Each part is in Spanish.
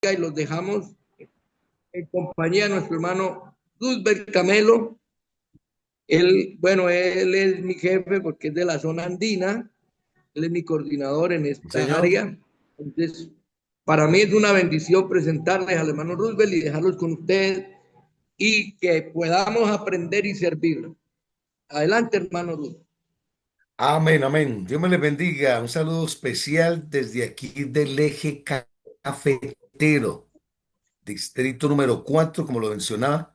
y los dejamos en compañía de nuestro hermano Roosevelt Camelo. Él, bueno, él es mi jefe porque es de la zona andina, él es mi coordinador en Sí, esta señor. área. Entonces, para mí es una bendición presentarles al hermano Roosevelt y dejarlos con ustedes y que podamos aprender y servir. Adelante, hermano Roosevelt. Amén, amén. Dios me les bendiga. Un saludo especial desde aquí del eje cafetero, distrito número 4, como lo mencionaba,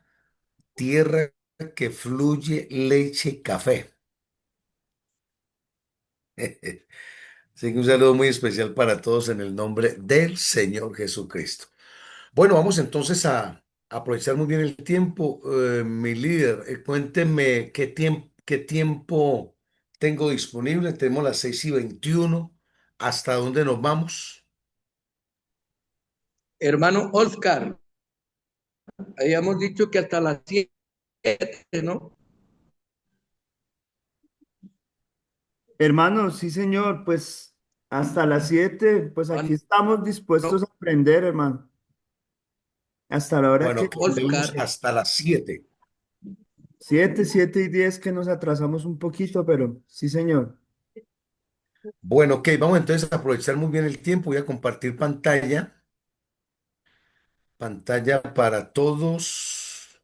tierra que fluye leche café. Así que un saludo muy especial para todos en el nombre del Señor Jesucristo. Bueno, vamos entonces a aprovechar muy bien el tiempo. Mi líder, cuénteme qué tiempo tengo disponible. Tenemos las 6:21. ¿Hasta dónde nos vamos? Hermano Oscar, habíamos dicho que hasta las 7, ¿no? Hermano, sí, señor, pues hasta las 7, pues aquí Hermano estamos dispuestos a aprender, hermano, hasta la hora Bueno, que ok, vemos lleguemos. hasta las 7. 7, 7:10 que nos atrasamos un poquito, pero sí, señor. Bueno, ok, vamos entonces a aprovechar muy bien el tiempo. Voy a compartir pantalla para todos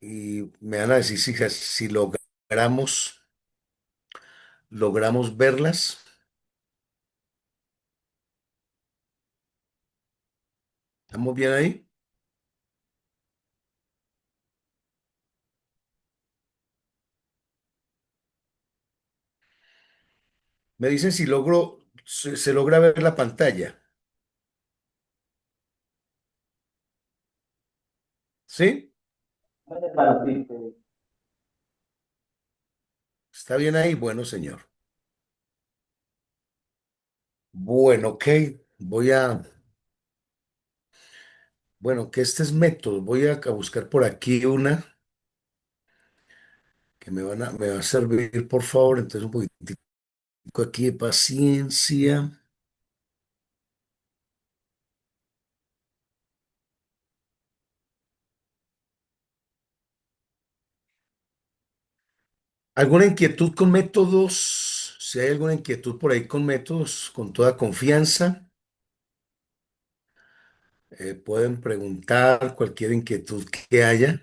y me van a decir si logramos verlas. ¿Estamos bien ahí? Me dicen si se logra ver la pantalla. ¿Sí? ¿Está bien ahí? Bueno, señor. Bueno, ok. Voy a, bueno, que este es método. Voy a buscar por aquí una que me va a servir, por favor. Entonces, un poquitico aquí de paciencia. ¿Alguna inquietud con métodos? Si hay alguna inquietud por ahí con métodos, con toda confianza, pueden preguntar cualquier inquietud que haya.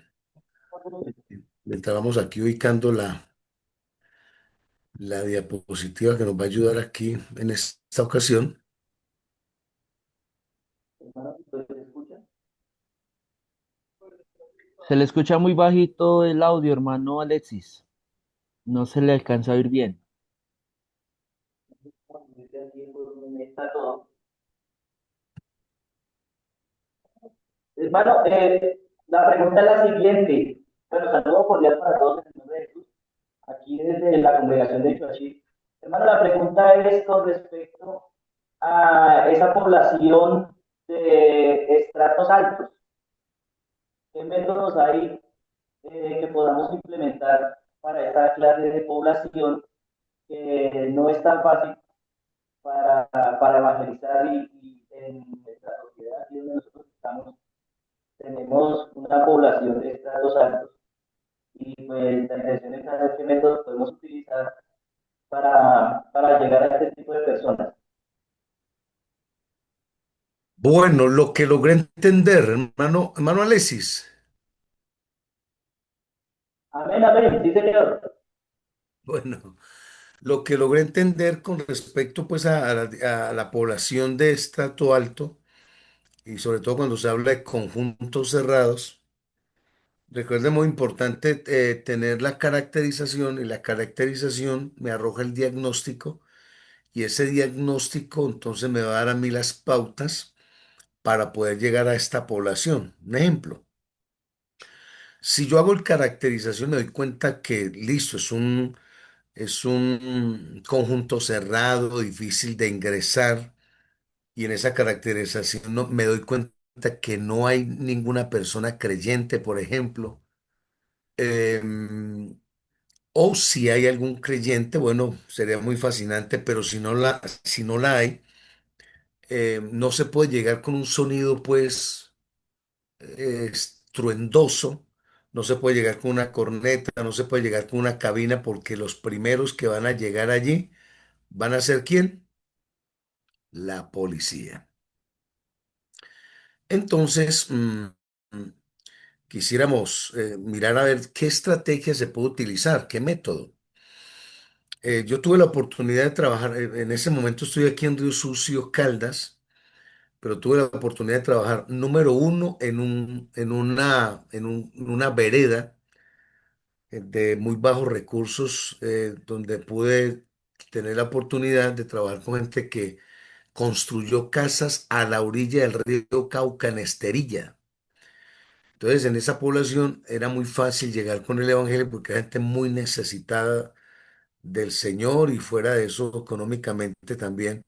Mientras vamos aquí ubicando la diapositiva que nos va a ayudar aquí en esta ocasión. Se le escucha muy bajito el audio, hermano Alexis. No se le alcanza a oír bien. Hermano, la pregunta es la siguiente. Bueno, saludos cordial para todos en el nombre de Jesús, aquí desde la congregación de Choachí. Hermano, la pregunta es con respecto a esa población de estratos altos. ¿Qué métodos hay que podamos implementar para esta clase de población que no es tan fácil para evangelizar y en nuestra sociedad, aquí donde nosotros estamos, tenemos una población de estratos altos y pues la intención es saber qué métodos podemos utilizar para llegar a este tipo de personas. Bueno, lo que logré entender, hermano Alexis. Amén, amén, sí señor. Bueno, lo que logré entender con respecto pues a la población de estrato alto y sobre todo cuando se habla de conjuntos cerrados, recuerde muy importante tener la caracterización y la caracterización me arroja el diagnóstico y ese diagnóstico entonces me va a dar a mí las pautas para poder llegar a esta población. Un ejemplo, si yo hago el caracterización me doy cuenta que listo, es un conjunto cerrado, difícil de ingresar y en esa caracterización me doy cuenta que no hay ninguna persona creyente, por ejemplo. Em, o si hay algún creyente, bueno, sería muy fascinante, pero si no la hay, no se puede llegar con un sonido, pues, estruendoso, no se puede llegar con una corneta, no se puede llegar con una cabina, porque los primeros que van a llegar allí van a ser ¿quién? La policía. Entonces, quisiéramos mirar a ver qué estrategia se puede utilizar, qué método. Yo tuve la oportunidad de trabajar, en ese momento estoy aquí en Río Sucio, Caldas, pero tuve la oportunidad de trabajar número uno en una vereda de muy bajos recursos, donde pude tener la oportunidad de trabajar con gente que construyó casas a la orilla del río Cauca en Esterilla. Entonces, en esa población era muy fácil llegar con el evangelio porque era gente muy necesitada del Señor, y fuera de eso, económicamente también.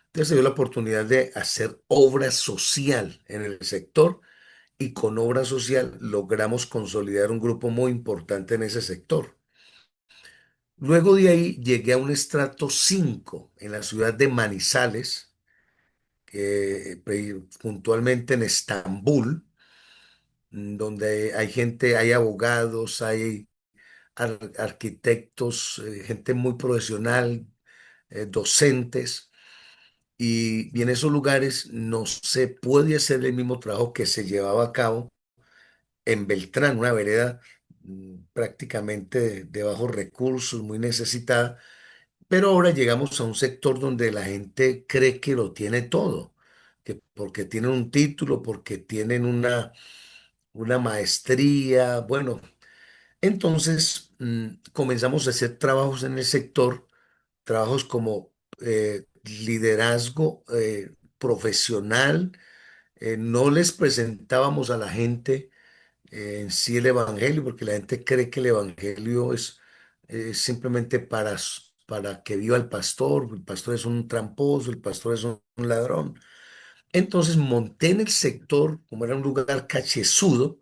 Entonces, se dio la oportunidad de hacer obra social en el sector, y con obra social logramos consolidar un grupo muy importante en ese sector. Luego de ahí llegué a un estrato 5 en la ciudad de Manizales, puntualmente en Estambul, donde hay gente, hay abogados, hay arquitectos, gente muy profesional, docentes, y en esos lugares no se puede hacer el mismo trabajo que se llevaba a cabo en Beltrán, una vereda prácticamente de bajos recursos, muy necesitada. Pero ahora llegamos a un sector donde la gente cree que lo tiene todo, que porque tienen un título, porque tienen una maestría, bueno, entonces comenzamos a hacer trabajos en el sector, trabajos como liderazgo profesional. No les presentábamos a la gente en sí el evangelio, porque la gente cree que el evangelio es simplemente para que viva el pastor es un tramposo, el pastor es un ladrón. Entonces monté en el sector, como era un lugar cachezudo,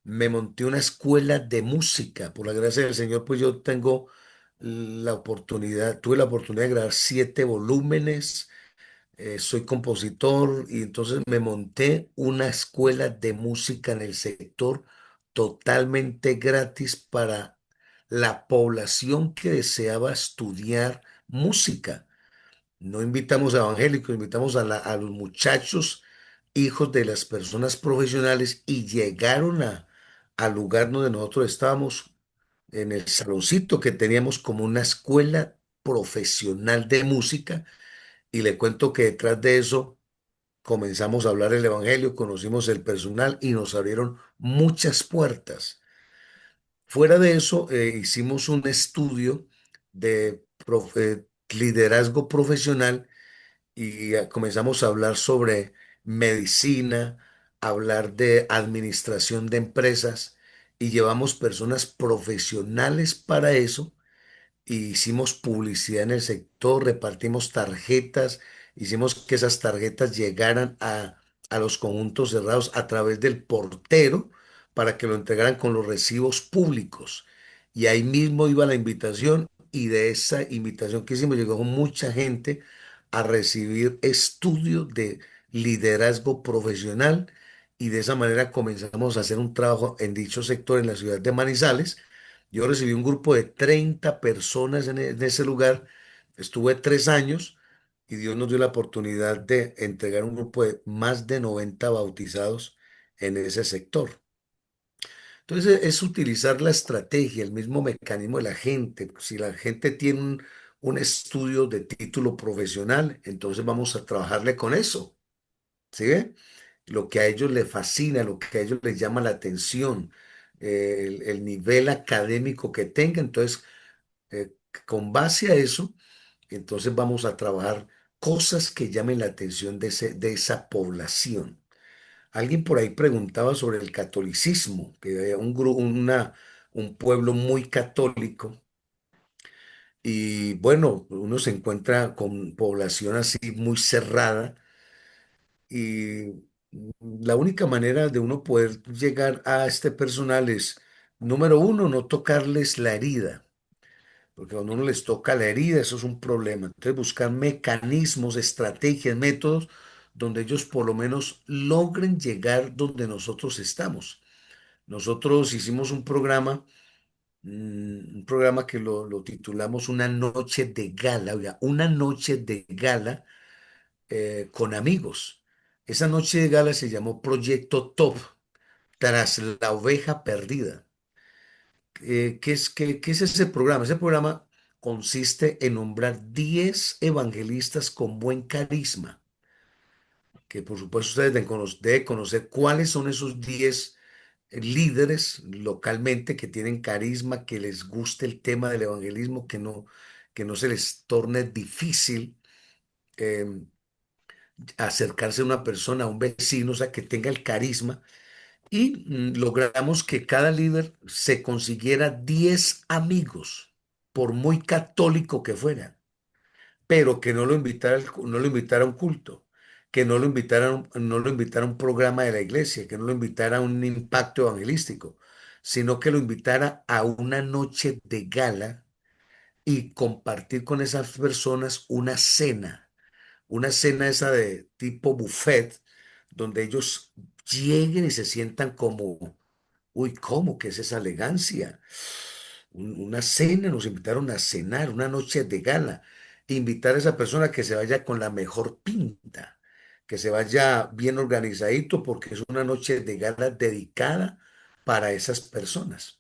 me monté una escuela de música. Por la gracia del Señor, pues yo tengo tuve la oportunidad de grabar 7 volúmenes. Soy compositor, y entonces me monté una escuela de música en el sector totalmente gratis para la población que deseaba estudiar música. No invitamos a evangélicos, invitamos a los muchachos, hijos de las personas profesionales, y llegaron al lugar donde nosotros estábamos, en el saloncito que teníamos como una escuela profesional de música. Y le cuento que detrás de eso comenzamos a hablar el evangelio, conocimos el personal y nos abrieron muchas puertas. Fuera de eso, hicimos un estudio de liderazgo profesional, y comenzamos a hablar sobre medicina, hablar de administración de empresas, y llevamos personas profesionales para eso. Hicimos publicidad en el sector, repartimos tarjetas, hicimos que esas tarjetas llegaran a los conjuntos cerrados a través del portero, para que lo entregaran con los recibos públicos. Y ahí mismo iba la invitación, y de esa invitación que hicimos llegó mucha gente a recibir estudios de liderazgo profesional, y de esa manera comenzamos a hacer un trabajo en dicho sector en la ciudad de Manizales. Yo recibí un grupo de 30 personas en ese lugar, estuve 3 años, y Dios nos dio la oportunidad de entregar un grupo de más de 90 bautizados en ese sector. Entonces es utilizar la estrategia, el mismo mecanismo de la gente. Si la gente tiene un estudio de título profesional, entonces vamos a trabajarle con eso, ¿sí ve? Lo que a ellos les fascina, lo que a ellos les llama la atención, el nivel académico que tengan. Entonces, eh, con base a eso, entonces vamos a trabajar cosas que llamen la atención de esa población. Alguien por ahí preguntaba sobre el catolicismo, que hay un pueblo muy católico, y bueno, uno se encuentra con población así muy cerrada, y la única manera de uno poder llegar a este personal es, número uno, no tocarles la herida, porque cuando uno les toca la herida, eso es un problema. Entonces, buscar mecanismos, estrategias, métodos donde ellos por lo menos logren llegar donde nosotros estamos. Nosotros hicimos un programa que lo titulamos Una noche de gala, oiga, una noche de gala con amigos. Esa noche de gala se llamó Proyecto Top, tras la oveja perdida. ¿Qué es ese programa? Ese programa consiste en nombrar 10 evangelistas con buen carisma, que por supuesto ustedes deben conocer cuáles son esos 10 líderes localmente que tienen carisma, que les guste el tema del evangelismo, que no se les torne difícil eh, acercarse a una persona, a un vecino, o sea, que tenga el carisma. Y logramos que cada líder se consiguiera 10 amigos, por muy católico que fuera, pero que no lo invitara, no lo invitara a un culto, que no lo invitara, no lo invitara a un programa de la iglesia, que no lo invitara a un impacto evangelístico, sino que lo invitara a una noche de gala y compartir con esas personas una cena esa de tipo buffet, donde ellos lleguen y se sientan como, uy, ¿cómo? ¿Qué es esa elegancia? Una cena, nos invitaron a cenar, una noche de gala. Invitar a esa persona que se vaya con la mejor pinta, que se vaya bien organizadito, porque es una noche de gala dedicada para esas personas.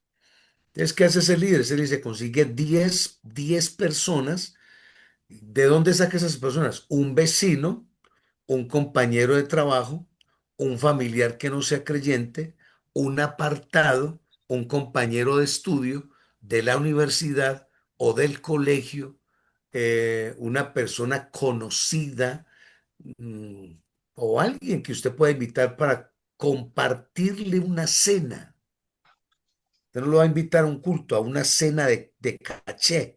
Entonces, ¿qué hace ese líder? Ese líder se consigue 10 personas. ¿De dónde saca esas personas? Un vecino, un compañero de trabajo, un familiar que no sea creyente, un apartado, un compañero de estudio de la universidad o del colegio, una persona conocida, mm, o alguien que usted pueda invitar para compartirle una cena. Usted no lo va a invitar a un culto, a una cena de caché.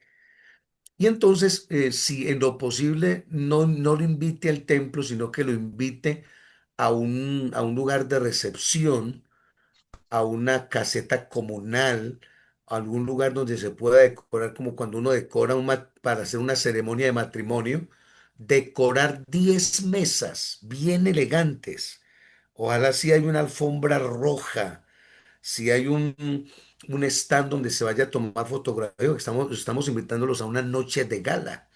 Y entonces, si en lo posible no lo invite al templo, sino que lo invite a un lugar de recepción, a una caseta comunal, a algún lugar donde se pueda decorar, como cuando uno decora para hacer una ceremonia de matrimonio, decorar 10 mesas bien elegantes. Ojalá si hay una alfombra roja, si hay un stand donde se vaya a tomar fotografía, estamos invitándolos a una noche de gala.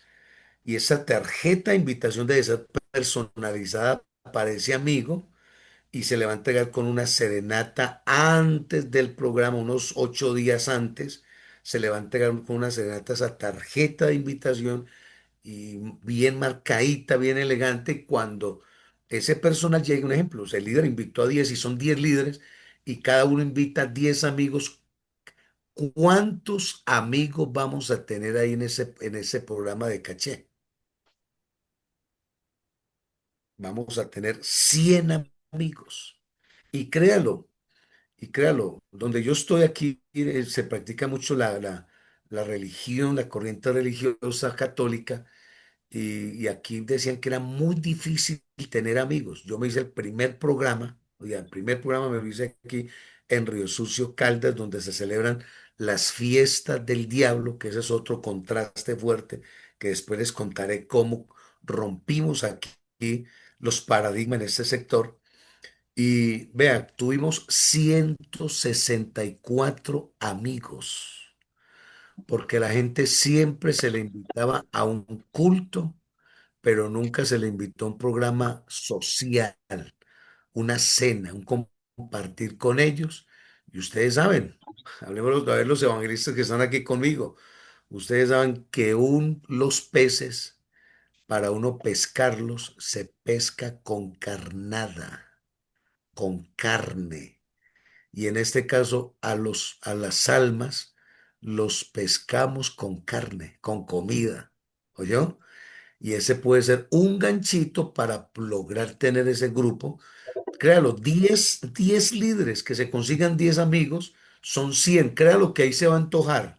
Y esa tarjeta de invitación debe ser personalizada para ese amigo y se le va a entregar con una serenata antes del programa, unos 8 días antes. Se le va a entregar con una serenata esa tarjeta de invitación y bien marcadita, bien elegante. Cuando ese personal llegue, un ejemplo, o sea, el líder invitó a 10 y son 10 líderes y cada uno invita a 10 amigos. ¿Cuántos amigos vamos a tener ahí en ese programa de caché? Vamos a tener 100 amigos. Y créalo, donde yo estoy aquí se practica mucho la religión, la corriente religiosa católica, y aquí decían que era muy difícil tener amigos. Yo me hice el primer programa, oiga, el primer programa me lo hice aquí en Río Sucio, Caldas, donde se celebran las fiestas del diablo, que ese es otro contraste fuerte, que después les contaré cómo rompimos aquí los paradigmas en este sector. Y vea, tuvimos 164 amigos, porque la gente siempre se le invitaba a un culto, pero nunca se le invitó a un programa social, una cena, un compartir con ellos. Y ustedes saben, hablemos de ver los evangelistas que están aquí conmigo. Ustedes saben que los peces, para uno pescarlos, se pesca con carnada, con carne. Y en este caso, a las almas los pescamos con carne, con comida. ¿Oyó? Y ese puede ser un ganchito para lograr tener ese grupo. Créalo, 10 líderes que se consigan 10 amigos, son 100. Créalo que ahí se va a antojar.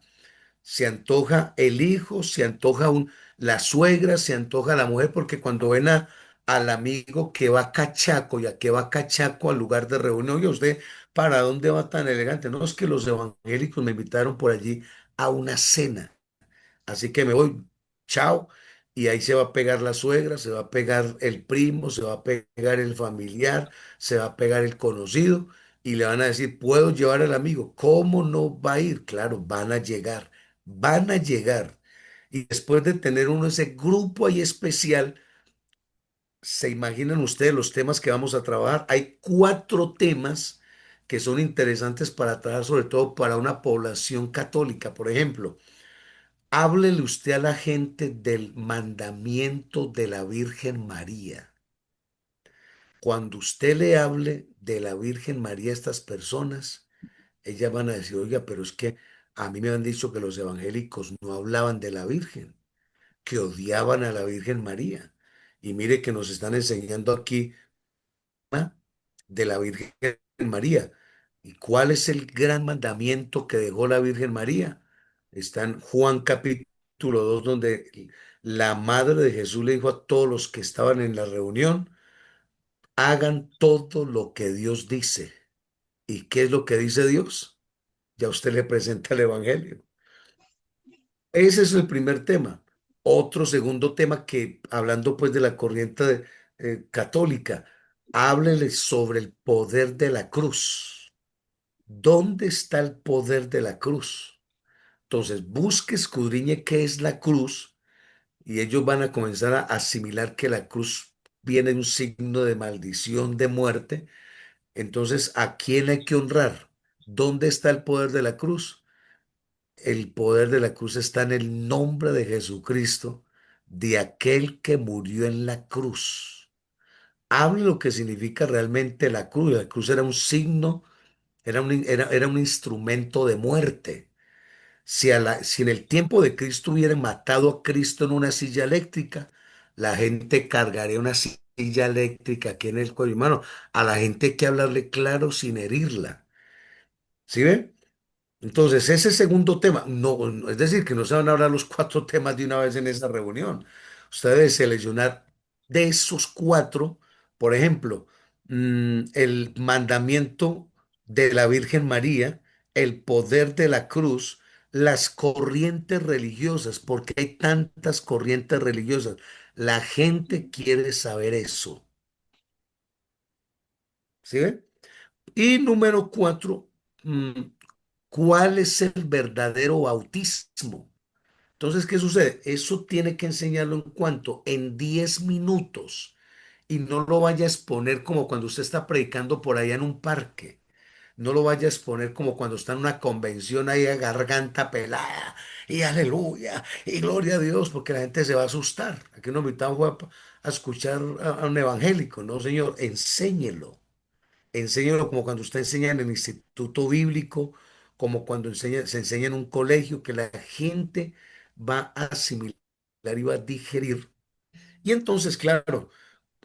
Se antoja el hijo, se antoja la suegra, se antoja la mujer, porque cuando ven al amigo que va cachaco y a que va cachaco al lugar de reunión, oye, usted, ¿para dónde va tan elegante? No, es que los evangélicos me invitaron por allí a una cena, así que me voy, chao. y ahí se va a pegar la suegra, se va a pegar el primo, se va a pegar el familiar, se va a pegar el conocido y le van a decir, ¿puedo llevar al amigo? ¿Cómo no va a ir? Claro, van a llegar, van a llegar. Y después de tener uno ese grupo ahí especial, ¿se imaginan ustedes los temas que vamos a trabajar? Hay 4 temas que son interesantes para trabajar, sobre todo para una población católica. Por ejemplo, háblele usted a la gente del mandamiento de la Virgen María. Cuando usted le hable de la Virgen María a estas personas, ellas van a decir, oiga, pero es que a mí me han dicho que los evangélicos no hablaban de la Virgen, que odiaban a la Virgen María. Y mire que nos están enseñando aquí de la Virgen María. ¿Y cuál es el gran mandamiento que dejó la Virgen María? Está en Juan capítulo 2 donde la madre de Jesús le dijo a todos los que estaban en la reunión, hagan todo lo que Dios dice. ¿Y qué es lo que dice Dios? Ya usted le presenta el Evangelio. Ese es el primer tema. Otro segundo tema que, hablando pues de la corriente católica, háblele sobre el poder de la cruz. ¿Dónde está el poder de la cruz? Entonces, busque, escudriñe qué es la cruz y ellos van a comenzar a asimilar que la cruz viene de un signo de maldición, de muerte. Entonces, ¿a quién hay que honrar? ¿Dónde está el poder de la cruz? El poder de la cruz está en el nombre de Jesucristo, de aquel que murió en la cruz. Hable lo que significa realmente la cruz. La cruz era un signo, era un instrumento de muerte. Si en el tiempo de Cristo hubieran matado a Cristo en una silla eléctrica, la gente cargaría una silla eléctrica aquí en el cuello. Hermano, a la gente hay que hablarle claro sin herirla. ¿Sí ve? Entonces, ese segundo tema, es decir, que no se van a hablar los 4 temas de una vez en esa reunión. Usted debe seleccionar de esos 4, por ejemplo, el mandamiento de la Virgen María, el poder de la cruz, las corrientes religiosas, porque hay tantas corrientes religiosas. La gente quiere saber eso. ¿Sí ve? Y número 4, ¿cuál es el verdadero bautismo? Entonces, ¿qué sucede? Eso tiene que enseñarlo en cuanto en 10 minutos y no lo vaya a exponer como cuando usted está predicando por allá en un parque. No lo vaya a exponer como cuando está en una convención ahí a garganta pelada y aleluya y gloria a Dios, porque la gente se va a asustar. Aquí nos invitamos a escuchar a un evangélico. No, señor, enséñelo. Enséñelo como cuando usted enseña en el instituto bíblico, como cuando se enseña en un colegio, que la gente va a asimilar y va a digerir. Y entonces, claro,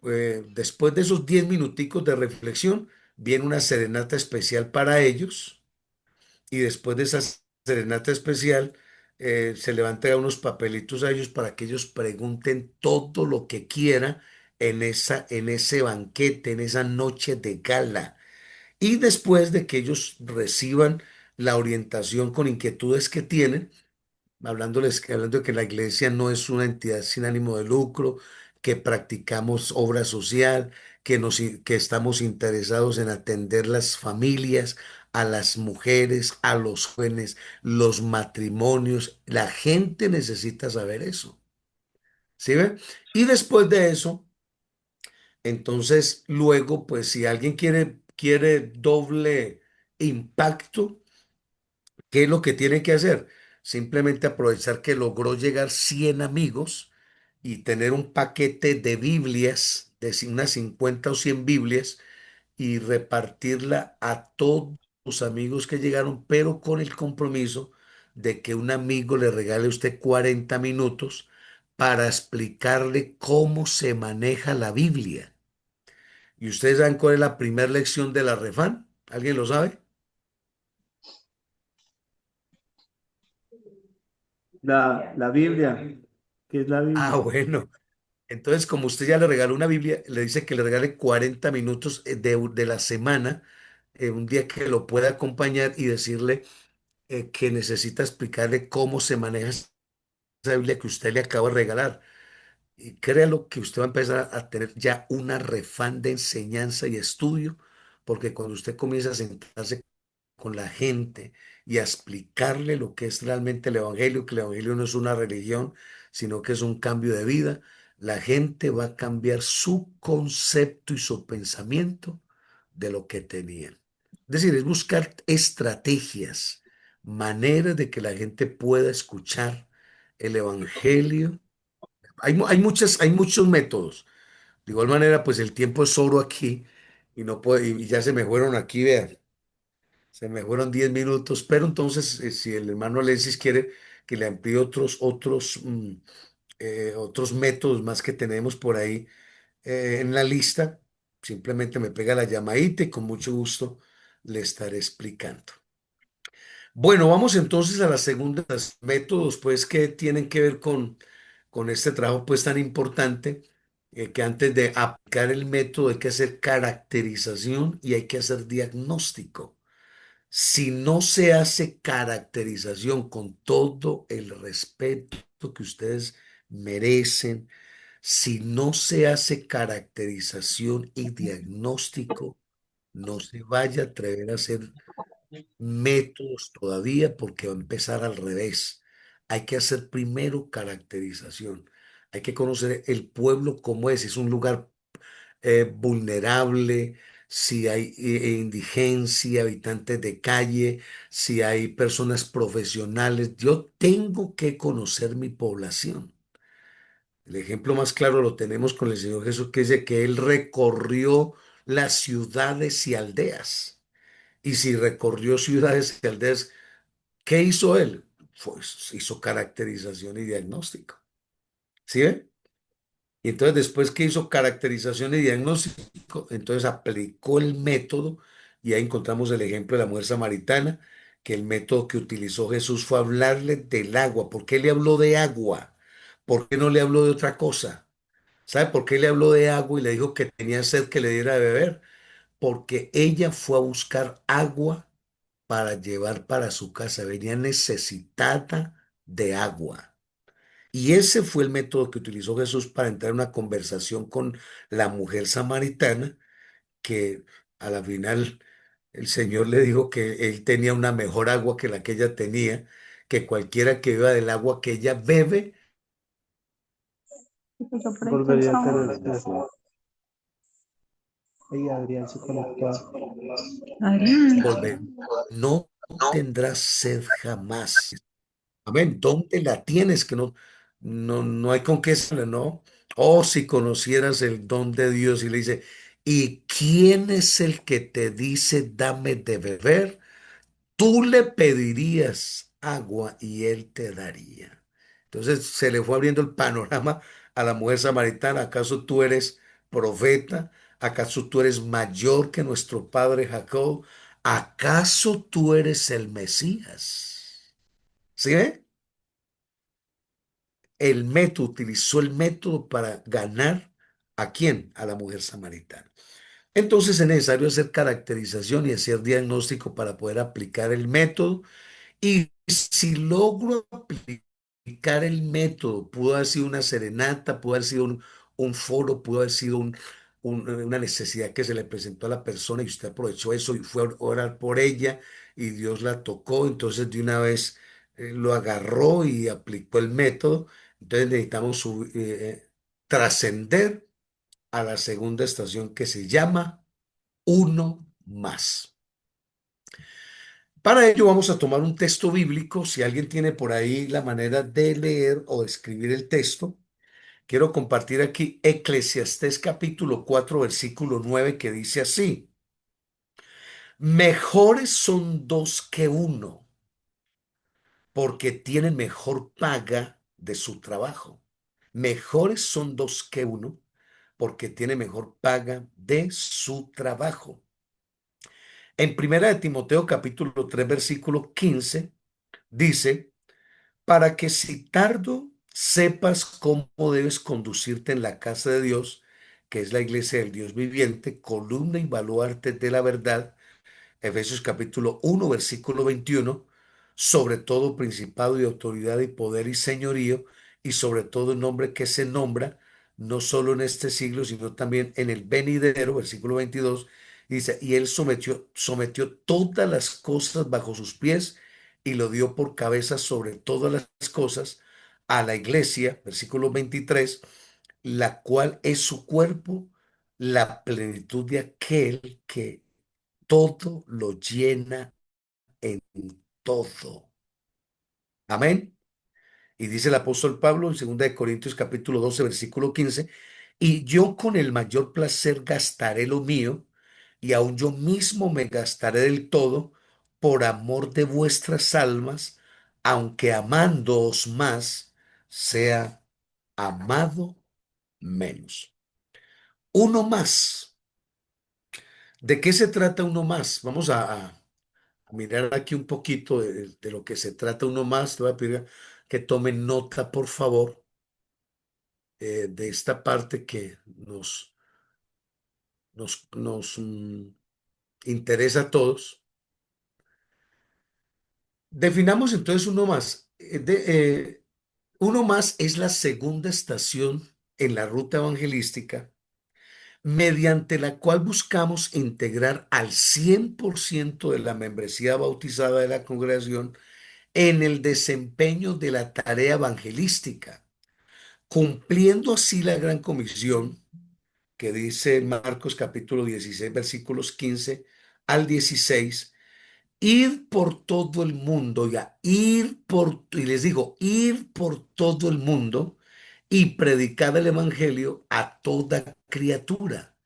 después de esos 10 minuticos de reflexión, viene una serenata especial para ellos. Y después de esa serenata especial, se le van a entregar unos papelitos a ellos para que ellos pregunten todo lo que quieran en ese banquete, en esa noche de gala. Y después de que ellos reciban la orientación con inquietudes que tienen, hablando de que la iglesia no es una entidad sin ánimo de lucro, que practicamos obra social, que estamos interesados en atender las familias, a las mujeres, a los jóvenes, los matrimonios. La gente necesita saber eso. ¿Sí ve? Y después de eso, entonces, luego, pues si alguien quiere doble impacto, ¿qué es lo que tiene que hacer? Simplemente aprovechar que logró llegar 100 amigos y tener un paquete de Biblias, unas 50 o 100 Biblias, y repartirla a todos los amigos que llegaron, pero con el compromiso de que un amigo le regale a usted 40 minutos para explicarle cómo se maneja la Biblia. ¿Y ustedes saben cuál es la primera lección de la Refán? ¿Alguien lo sabe? La Biblia, ¿qué es la Ah, Biblia? bueno. Entonces, como usted ya le regaló una Biblia, le dice que le regale 40 minutos de la semana, un día que lo pueda acompañar y decirle que necesita explicarle cómo se maneja esa Biblia que usted le acaba de regalar. y créalo que usted va a empezar a tener ya una refán de enseñanza y estudio, porque cuando usted comienza a sentarse con la gente y a explicarle lo que es realmente el Evangelio, que el Evangelio no es una religión, sino que es un cambio de vida, la gente va a cambiar su concepto y su pensamiento de lo que tenían. Es decir, es buscar estrategias, maneras de que la gente pueda escuchar el Evangelio. Hay muchos métodos. De igual manera, pues el tiempo es oro aquí y no puede, y ya se me fueron aquí, vean. Se me fueron 10 minutos, pero entonces, si el hermano Alexis quiere que le amplíe otros métodos más que tenemos por ahí en la lista, simplemente me pega la llamadita y con mucho gusto le estaré explicando. Bueno, vamos entonces a la segunda de los métodos, pues, que tienen que ver con este trabajo, pues, tan importante, que antes de aplicar el método hay que hacer caracterización y hay que hacer diagnóstico. Si no se hace caracterización con todo el respeto que ustedes merecen, si no se hace caracterización y diagnóstico, no se vaya a atrever a hacer métodos todavía porque va a empezar al revés. Hay que hacer primero caracterización. Hay que conocer el pueblo como es un lugar vulnerable, si hay indigencia, habitantes de calle, si hay personas profesionales. Yo tengo que conocer mi población. El ejemplo más claro lo tenemos con el Señor Jesús, que dice que Él recorrió las ciudades y aldeas. Y si recorrió ciudades y aldeas, ¿qué hizo Él? Pues hizo caracterización y diagnóstico. ¿Sí ve? Y entonces después que hizo caracterización y diagnóstico, entonces aplicó el método y ahí encontramos el ejemplo de la mujer samaritana, que el método que utilizó Jesús fue hablarle del agua. ¿Por qué le habló de agua? ¿Por qué no le habló de otra cosa? ¿Sabe por qué le habló de agua y le dijo que tenía sed que le diera de beber? Porque ella fue a buscar agua para llevar para su casa, venía necesitada de agua. Y ese fue el método que utilizó Jesús para entrar en una conversación con la mujer samaritana, que a la final el Señor le dijo que él tenía una mejor agua que la que ella tenía, que cualquiera que beba del agua que ella bebe, Volvería a tener sed. Ahí Adrián se conectó. volver, no tendrás sed jamás. Amén. ¿Dónde la tienes? Que no hay con qué hacerla, ¿no? Oh, si conocieras el don de Dios y le dice, ¿y quién es el que te dice, dame de beber? Tú le pedirías agua y él te daría. Entonces se le fue abriendo el panorama a la mujer samaritana. ¿Acaso tú eres profeta? ¿Acaso tú eres mayor que nuestro padre Jacob? ¿Acaso tú eres el Mesías? ¿Sí ve? Utilizó el método para ganar ¿a quién? A la mujer samaritana. Entonces es necesario hacer caracterización y hacer diagnóstico para poder aplicar el método. Y si logro aplicar el método, pudo haber sido una serenata, pudo haber sido un foro, pudo haber sido una necesidad que se le presentó a la persona y usted aprovechó eso y fue a orar por ella y Dios la tocó, entonces de una vez lo agarró y aplicó el método. Entonces necesitamos trascender a la segunda estación que se llama uno más. Para ello vamos a tomar un texto bíblico. Si alguien tiene por ahí la manera de leer o de escribir el texto, quiero compartir aquí Eclesiastés capítulo 4 versículo 9 que dice así: mejores son dos que uno, porque tienen mejor paga de su trabajo. Mejores son dos que uno, porque tiene mejor paga de su trabajo. En primera de Timoteo capítulo 3 versículo 15 dice: para que si tardo sepas cómo debes conducirte en la casa de Dios, que es la iglesia del Dios viviente, columna y baluarte de la verdad. Efesios capítulo 1, versículo 21, sobre todo principado y autoridad y poder y señorío, y sobre todo el nombre que se nombra, no solo en este siglo, sino también en el venidero, versículo 22, dice, y él sometió todas las cosas bajo sus pies y lo dio por cabeza sobre todas las cosas a la iglesia, versículo 23, la cual es su cuerpo, la plenitud de aquel que todo lo llena en todo. Amén. Y dice el apóstol Pablo en 2 capítulo 12, versículo 15, y yo con el mayor placer gastaré lo mío, y aun yo mismo me gastaré del todo por amor de vuestras almas, aunque amándoos más, sea amado menos. Uno más. ¿De qué se trata uno más? Vamos a mirar aquí un poquito de lo que se trata uno más. Le voy a pedir que tomen nota, por favor, de esta parte que nos interesa a todos. Definamos entonces uno más. Uno más es la segunda estación en la ruta evangelística mediante la cual buscamos integrar al 100% de la membresía bautizada de la congregación en el desempeño de la tarea evangelística, cumpliendo así la gran comisión que dice en Marcos capítulo 16, versículos 15 al 16, ir por todo el mundo, ya, y les digo, ir por todo el mundo y predicar el evangelio a toda criatura.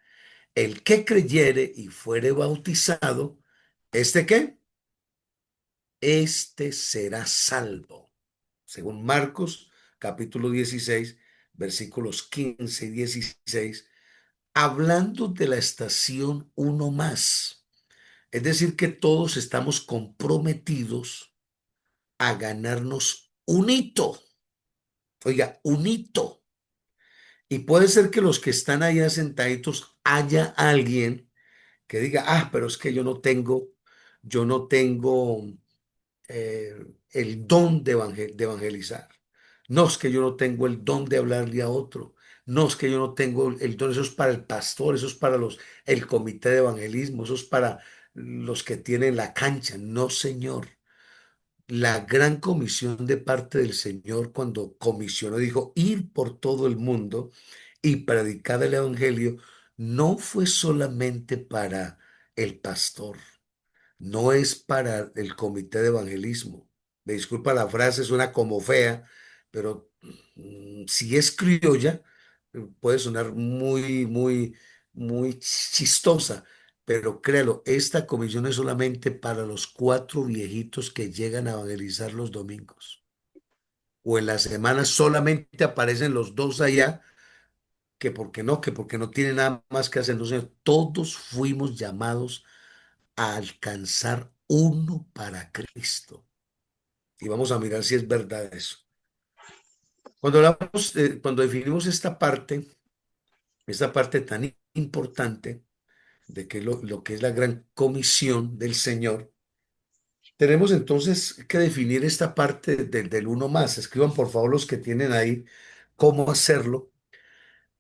El que creyere y fuere bautizado, ¿este qué? Este será salvo. Según Marcos capítulo 16, versículos 15 y 16, hablando de la estación uno más. Es decir, que todos estamos comprometidos a ganarnos un hito. Oiga, un hito. Y puede ser que los que están allá sentaditos haya alguien que diga, pero es que yo no tengo el don de evangelizar. No es que yo no tengo el don de hablarle a otro. No es que yo no tengo el don, eso es para el pastor, eso es para el comité de evangelismo, eso es para los que tienen la cancha. No, señor. La gran comisión de parte del Señor cuando comisionó, dijo, ir por todo el mundo y predicar el evangelio, no fue solamente para el pastor, no es para el comité de evangelismo. Me disculpa la frase, suena como fea, pero si es criolla, puede sonar muy, muy, muy chistosa. Pero créalo, esta comisión es solamente para los cuatro viejitos que llegan a evangelizar los domingos. O en la semana solamente aparecen los dos allá, que porque no tienen nada más que hacer. No, señor, todos fuimos llamados a alcanzar uno para Cristo. Y vamos a mirar si es verdad eso. Cuando definimos esta parte tan importante de que lo que es la gran comisión del Señor, tenemos entonces que definir esta parte del uno más. Escriban por favor los que tienen ahí cómo hacerlo.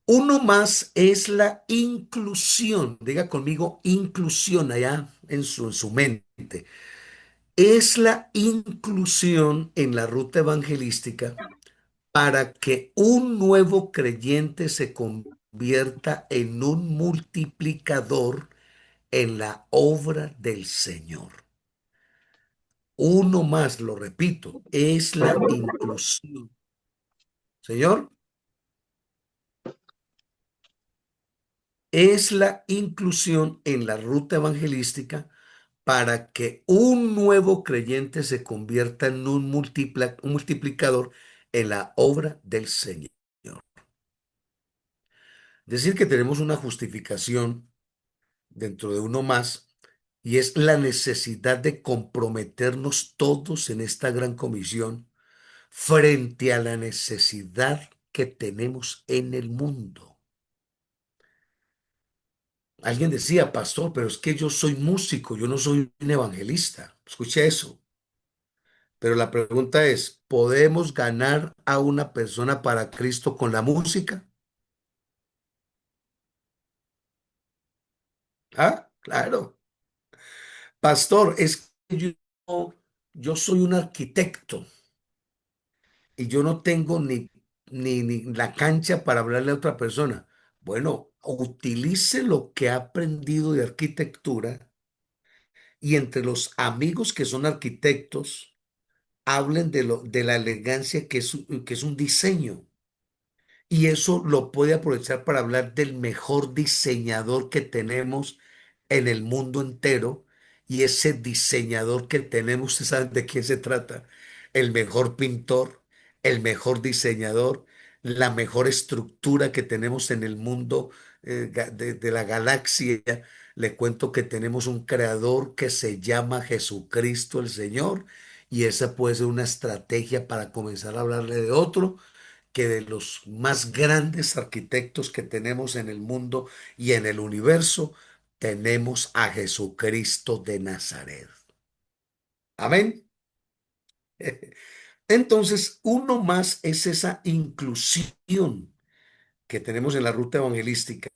Uno más es la inclusión. Diga conmigo inclusión allá en su mente. Es la inclusión en la ruta evangelística para que un nuevo creyente se convierta en un multiplicador en la obra del Señor. Uno más, lo repito, es la inclusión. Señor, es la inclusión en la ruta evangelística para que un nuevo creyente se convierta en un multiplicador en la obra del Señor. Decir que tenemos una justificación dentro de uno más y es la necesidad de comprometernos todos en esta gran comisión frente a la necesidad que tenemos en el mundo. Alguien decía, pastor, pero es que yo soy músico, yo no soy un evangelista. Escuche eso. Pero la pregunta es, ¿podemos ganar a una persona para Cristo con la música? Ah, claro. Pastor, es que yo soy un arquitecto y yo no tengo ni la cancha para hablarle a otra persona. Bueno, utilice lo que ha aprendido de arquitectura y entre los amigos que son arquitectos, hablen de la elegancia que es un diseño. Y eso lo puede aprovechar para hablar del mejor diseñador que tenemos en el mundo entero. Y ese diseñador que tenemos, ¿usted sabe de quién se trata? El mejor pintor, el mejor diseñador, la mejor estructura que tenemos en el mundo de la galaxia. Le cuento que tenemos un creador que se llama Jesucristo el Señor. Y esa puede ser una estrategia para comenzar a hablarle de otro que de los más grandes arquitectos que tenemos en el mundo y en el universo, tenemos a Jesucristo de Nazaret. Amén. Entonces, uno más es esa inclusión que tenemos en la ruta evangelística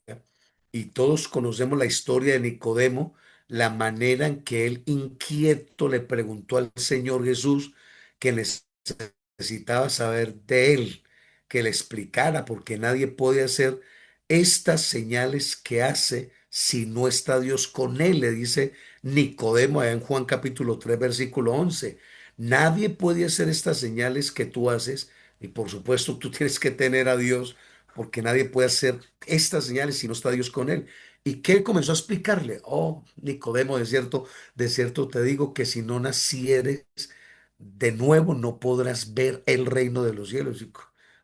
y todos conocemos la historia de Nicodemo, la manera en que él inquieto le preguntó al Señor Jesús que necesitaba saber de él, que le explicara, porque nadie puede hacer estas señales que hace si no está Dios con él, le dice Nicodemo allá en Juan capítulo 3 versículo 11. Nadie puede hacer estas señales que tú haces y por supuesto tú tienes que tener a Dios porque nadie puede hacer estas señales si no está Dios con él. ¿Y qué comenzó a explicarle? Oh, Nicodemo, de cierto te digo que si no nacieres de nuevo no podrás ver el reino de los cielos. Y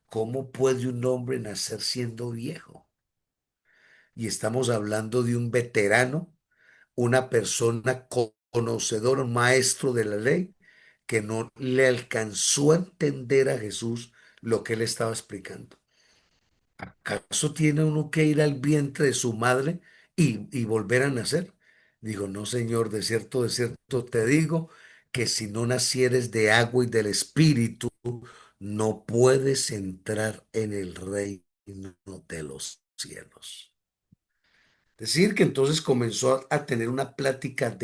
¿cómo puede un hombre nacer siendo viejo? Y estamos hablando de un veterano, una persona conocedor, un maestro de la ley, que no le alcanzó a entender a Jesús lo que él estaba explicando. ¿Acaso tiene uno que ir al vientre de su madre y volver a nacer? Digo, no, Señor, de cierto te digo que si no nacieres de agua y del Espíritu, no puedes entrar en el reino de los cielos. Decir que entonces comenzó a tener una plática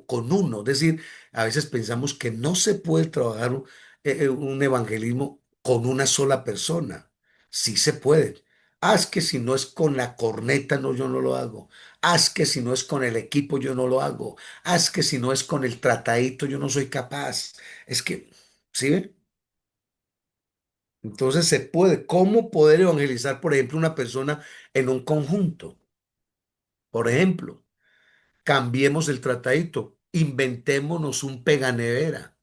con uno. Es decir, a veces pensamos que no se puede trabajar un evangelismo con una sola persona. Sí se puede. Es que si no es con la corneta, no, yo no lo hago. Es que si no es con el equipo, yo no lo hago. Es que si no es con el tratadito, yo no soy capaz. Es que, ¿sí ve? Entonces se puede. ¿Cómo poder evangelizar, por ejemplo, una persona en un conjunto? Por ejemplo. Cambiemos el tratadito, inventémonos un peganevera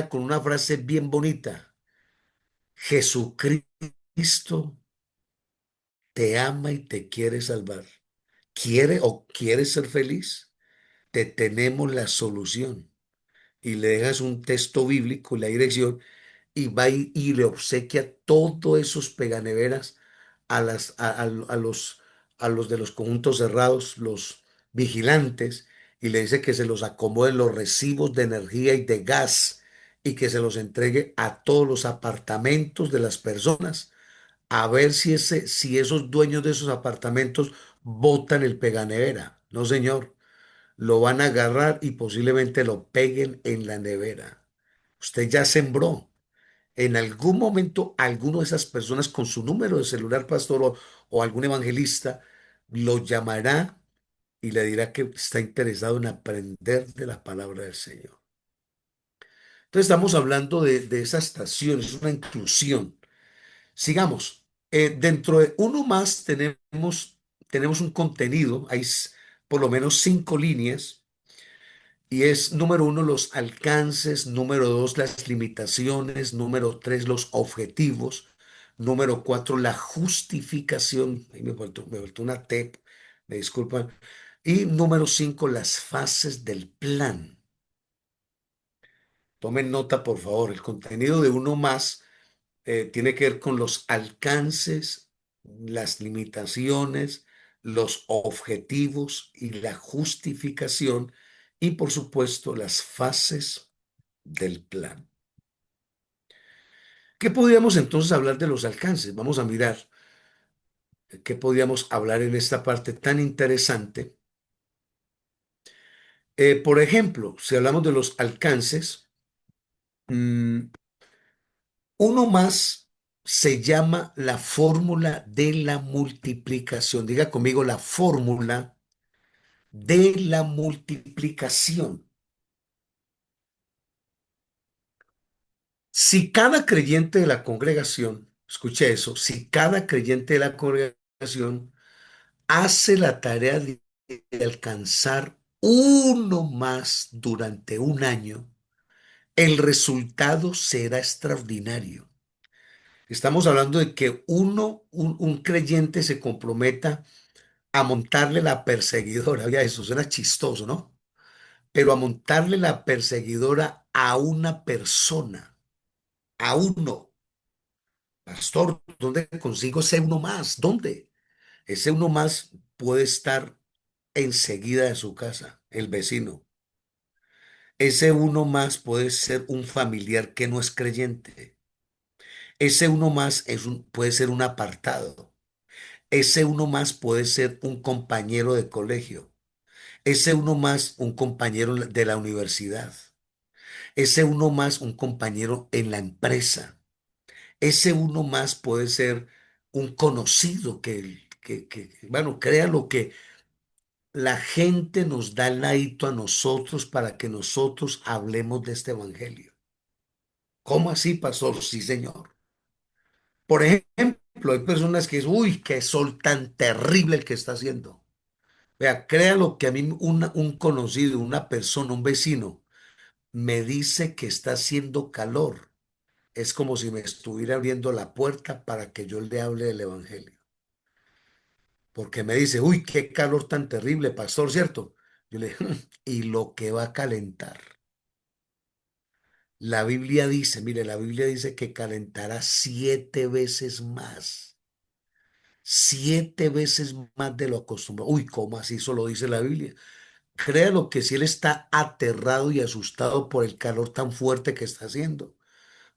con una frase bien bonita. Jesucristo te ama y te quiere salvar. ¿Quiere o quieres ser feliz? Te tenemos la solución. Y le dejas un texto bíblico, la dirección, y va y le obsequia todos esos peganeveras a los de los conjuntos cerrados, los vigilantes, y le dice que se los acomoden los recibos de energía y de gas y que se los entregue a todos los apartamentos de las personas, a ver si esos dueños de esos apartamentos botan el peganevera. No, señor, lo van a agarrar y posiblemente lo peguen en la nevera. Usted ya sembró. En algún momento, alguno de esas personas con su número de celular, pastor, o algún evangelista, lo llamará y le dirá que está interesado en aprender de la palabra del Señor. Entonces, estamos hablando de esa estación, es una inclusión. Sigamos. Dentro de uno más tenemos un contenido, hay por lo menos 5 líneas. Y es número uno, los alcances, número dos, las limitaciones, número tres, los objetivos, número cuatro, la justificación, ahí me faltó una T, me disculpan, y número cinco, las fases del plan. Tomen nota, por favor, el contenido de uno más tiene que ver con los alcances, las limitaciones, los objetivos y la justificación y por supuesto las fases del plan. ¿Qué podríamos entonces hablar de los alcances? Vamos a mirar. ¿Qué podríamos hablar en esta parte tan interesante? Por ejemplo, si hablamos de los alcances, mm, uno más se llama la fórmula de la multiplicación. Diga conmigo la fórmula de la multiplicación. Si cada creyente de la congregación, escuche eso, si cada creyente de la congregación hace la tarea de alcanzar uno más durante un año, el resultado será extraordinario. Estamos hablando de que un creyente se comprometa a montarle la perseguidora. Oiga, eso suena chistoso, ¿no? Pero a montarle la perseguidora a una persona, a uno. Pastor, ¿dónde consigo ese uno más? ¿Dónde? Ese uno más puede estar enseguida de su casa, el vecino. Ese uno más puede ser un familiar que no es creyente. Ese uno más puede ser un apartado. Ese uno más puede ser un compañero de colegio. Ese uno más un compañero de la universidad. Ese uno más un compañero en la empresa. Ese uno más puede ser un conocido bueno, créalo que la gente nos da el ladito a nosotros para que nosotros hablemos de este evangelio. ¿Cómo así, pastor? Sí, señor. Por ejemplo, hay personas que dicen, uy, qué sol tan terrible el que está haciendo. Vea, créalo que a mí un conocido, una persona, un vecino, me dice que está haciendo calor. Es como si me estuviera abriendo la puerta para que yo le hable del evangelio. Porque me dice, uy, qué calor tan terrible, pastor, ¿cierto? Yo le dije, y lo que va a calentar. La Biblia dice, mire, la Biblia dice que calentará 7 veces más. 7 veces más de lo acostumbrado. Uy, ¿cómo así? Eso lo dice la Biblia. Créalo que si él está aterrado y asustado por el calor tan fuerte que está haciendo,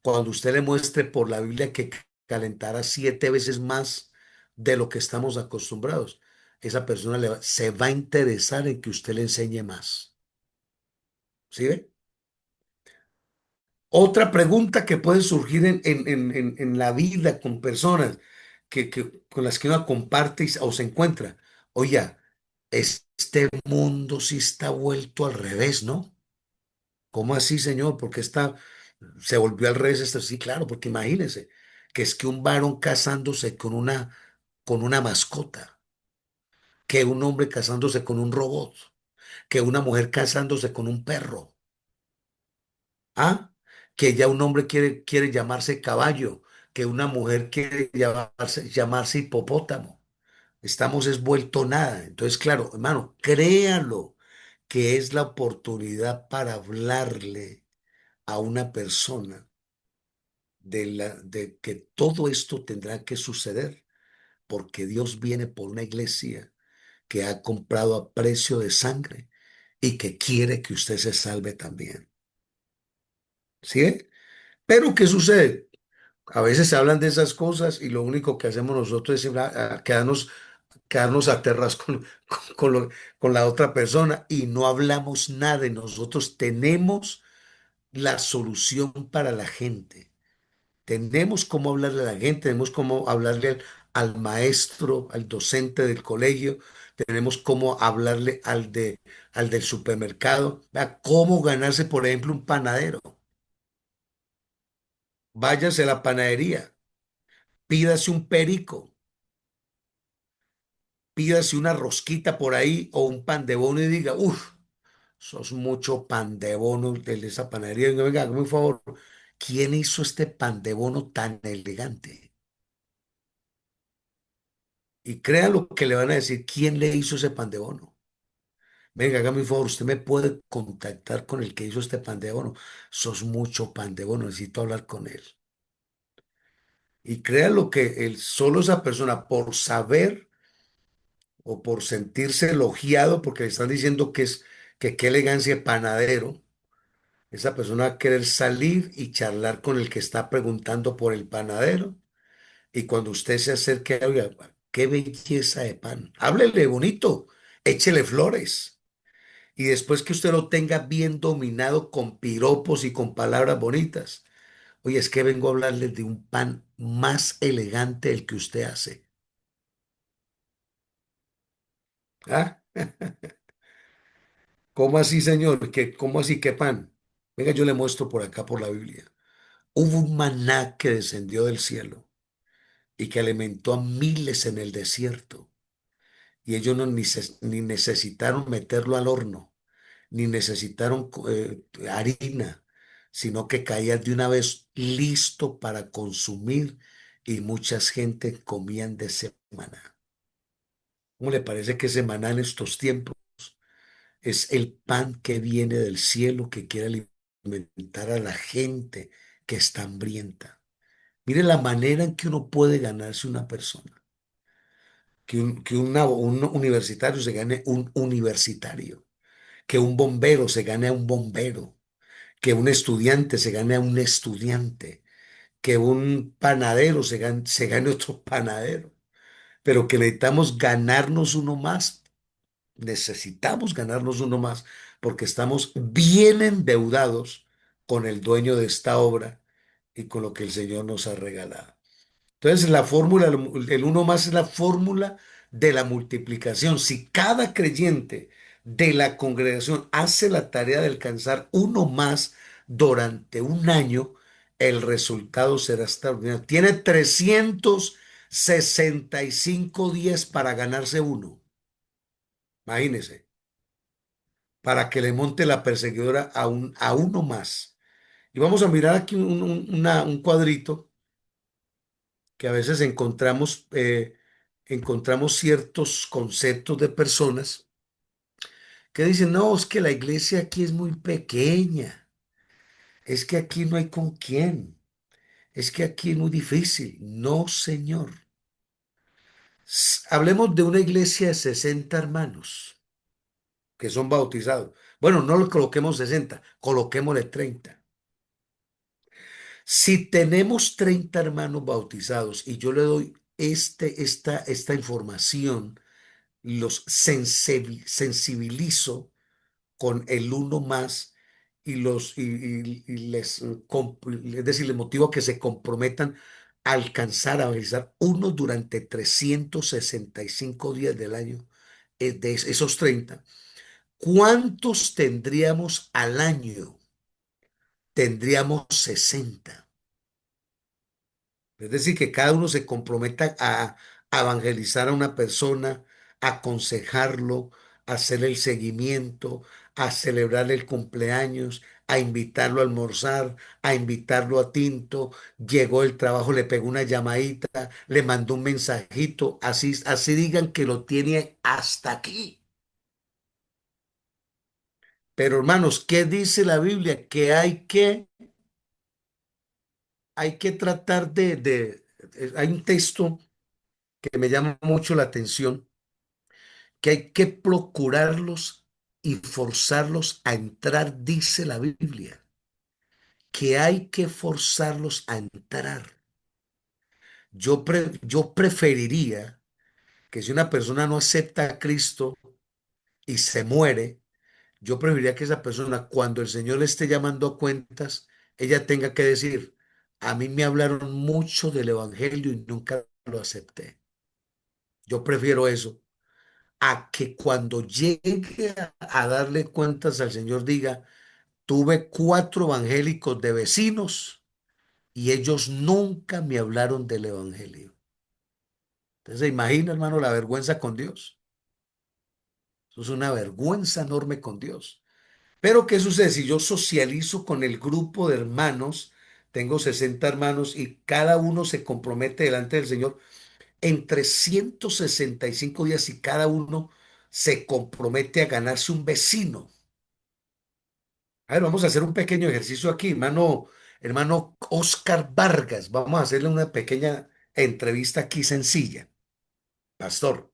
cuando usted le muestre por la Biblia que calentará 7 veces más de lo que estamos acostumbrados, esa persona se va a interesar en que usted le enseñe más. ¿Sí ve? Otra pregunta que puede surgir en la vida con personas con las que uno comparte o se encuentra. Oiga, este mundo sí está vuelto al revés, ¿no? ¿Cómo así, señor? Porque se volvió al revés esto. Sí, claro, porque imagínese que es que un varón casándose con una mascota, que un hombre casándose con un robot, que una mujer casándose con un perro, ¿ah? Que ya un hombre quiere llamarse caballo, que una mujer quiere llamarse hipopótamo. Estamos es vuelto nada. Entonces, claro, hermano, créalo que es la oportunidad para hablarle a una persona de que todo esto tendrá que suceder, porque Dios viene por una iglesia que ha comprado a precio de sangre y que quiere que usted se salve también. ¿Sí? Pero ¿qué sucede? A veces se hablan de esas cosas y lo único que hacemos nosotros es quedarnos aterrados con, lo- con la otra persona y no hablamos nada y nosotros tenemos la solución para la gente. Tenemos cómo hablarle a la gente, tenemos cómo hablarle al maestro, al docente del colegio, tenemos cómo hablarle al del supermercado, vea, cómo ganarse, por ejemplo, un panadero. Váyase a la panadería, pídase un perico, pídase una rosquita por ahí o un pan de bono y diga, uff, sos mucho pan de bono de esa panadería. Venga, venga, hágame un favor, ¿quién hizo este pan de bono tan elegante? Y crean lo que le van a decir, ¿quién le hizo ese pan de bono? Venga, hágame un favor, usted me puede contactar con el que hizo este pan de bono. Sos mucho pan de bono, necesito hablar con él. Y crea lo que solo esa persona, por saber o por sentirse elogiado, porque le están diciendo que qué elegancia de panadero, esa persona va a querer salir y charlar con el que está preguntando por el panadero. Y cuando usted se acerque, oiga, qué belleza de pan. Háblele bonito, échele flores. Y después que usted lo tenga bien dominado con piropos y con palabras bonitas. Oye, es que vengo a hablarles de un pan más elegante del que usted hace. ¿Ah? ¿Cómo así, señor? ¿Cómo así? ¿Qué pan? Venga, yo le muestro por acá por la Biblia. Hubo un maná que descendió del cielo y que alimentó a miles en el desierto. Y ellos ni necesitaron meterlo al horno, ni necesitaron harina, sino que caía de una vez listo para consumir y mucha gente comían de ese maná. ¿Cómo le parece que ese maná en estos tiempos es el pan que viene del cielo que quiere alimentar a la gente que está hambrienta? Mire la manera en que uno puede ganarse una persona, un universitario se gane un universitario, que un bombero se gane a un bombero, que un estudiante se gane a un estudiante, que un panadero se gane otro panadero, pero que necesitamos ganarnos uno más. Necesitamos ganarnos uno más porque estamos bien endeudados con el dueño de esta obra y con lo que el Señor nos ha regalado. Entonces, la fórmula, el uno más es la fórmula de la multiplicación. Si cada creyente de la congregación hace la tarea de alcanzar uno más durante un año, el resultado será extraordinario. Tiene 365 días para ganarse uno. Imagínese, para que le monte la perseguidora a uno más. Y vamos a mirar aquí un cuadrito que a veces encontramos ciertos conceptos de personas que dicen, no, es que la iglesia aquí es muy pequeña, es que aquí no hay con quién, es que aquí es muy difícil. No, señor. Hablemos de una iglesia de 60 hermanos que son bautizados. Bueno, no le coloquemos 60, coloquémosle 30. Si tenemos 30 hermanos bautizados y yo le doy esta información, los sensibilizo con el uno más y les, es decir, les motivo a que se comprometan a alcanzar a realizar uno durante 365 días del año, de esos 30. ¿Cuántos tendríamos al año? Tendríamos 60. Es decir, que cada uno se comprometa a evangelizar a una persona, a aconsejarlo, a hacer el seguimiento, a celebrar el cumpleaños, a invitarlo a almorzar, a invitarlo a tinto. Llegó el trabajo, le pegó una llamadita, le mandó un mensajito, así digan que lo tiene hasta aquí. Pero hermanos, ¿qué dice la Biblia? Que hay que tratar hay un texto que me llama mucho la atención, que hay que procurarlos y forzarlos a entrar, dice la Biblia, que hay que forzarlos a entrar. Yo preferiría que si una persona no acepta a Cristo y se muere, yo preferiría que esa persona, cuando el Señor le esté llamando a cuentas, ella tenga que decir, a mí me hablaron mucho del Evangelio y nunca lo acepté. Yo prefiero eso a que cuando llegue a darle cuentas al Señor diga, tuve 4 evangélicos de vecinos y ellos nunca me hablaron del Evangelio. Entonces, ¿se imagina, hermano, la vergüenza con Dios? Eso es una vergüenza enorme con Dios. Pero, ¿qué sucede? Si yo socializo con el grupo de hermanos, tengo 60 hermanos y cada uno se compromete delante del Señor en 365 días y cada uno se compromete a ganarse un vecino. A ver, vamos a hacer un pequeño ejercicio aquí, hermano Oscar Vargas. Vamos a hacerle una pequeña entrevista aquí sencilla. Pastor,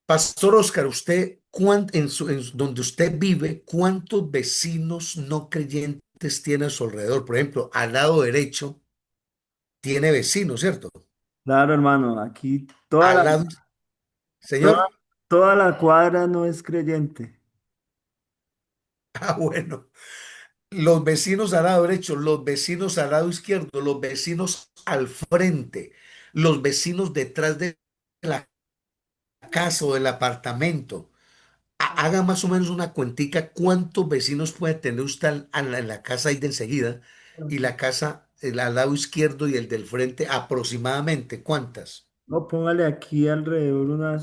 Pastor Oscar, usted, en donde usted vive, ¿cuántos vecinos no creyentes tiene a su alrededor? Por ejemplo, al lado derecho tiene vecinos, ¿cierto? Claro, hermano, aquí Al lado, toda, señor. toda la cuadra no es creyente. Ah, bueno. Los vecinos al lado derecho, los vecinos al lado izquierdo, los vecinos al frente, los vecinos detrás de la casa o del apartamento. Haga más o menos una cuentica cuántos vecinos puede tener usted en la casa ahí de enseguida y la casa el al lado izquierdo y el del frente aproximadamente. ¿Cuántas? No, póngale aquí alrededor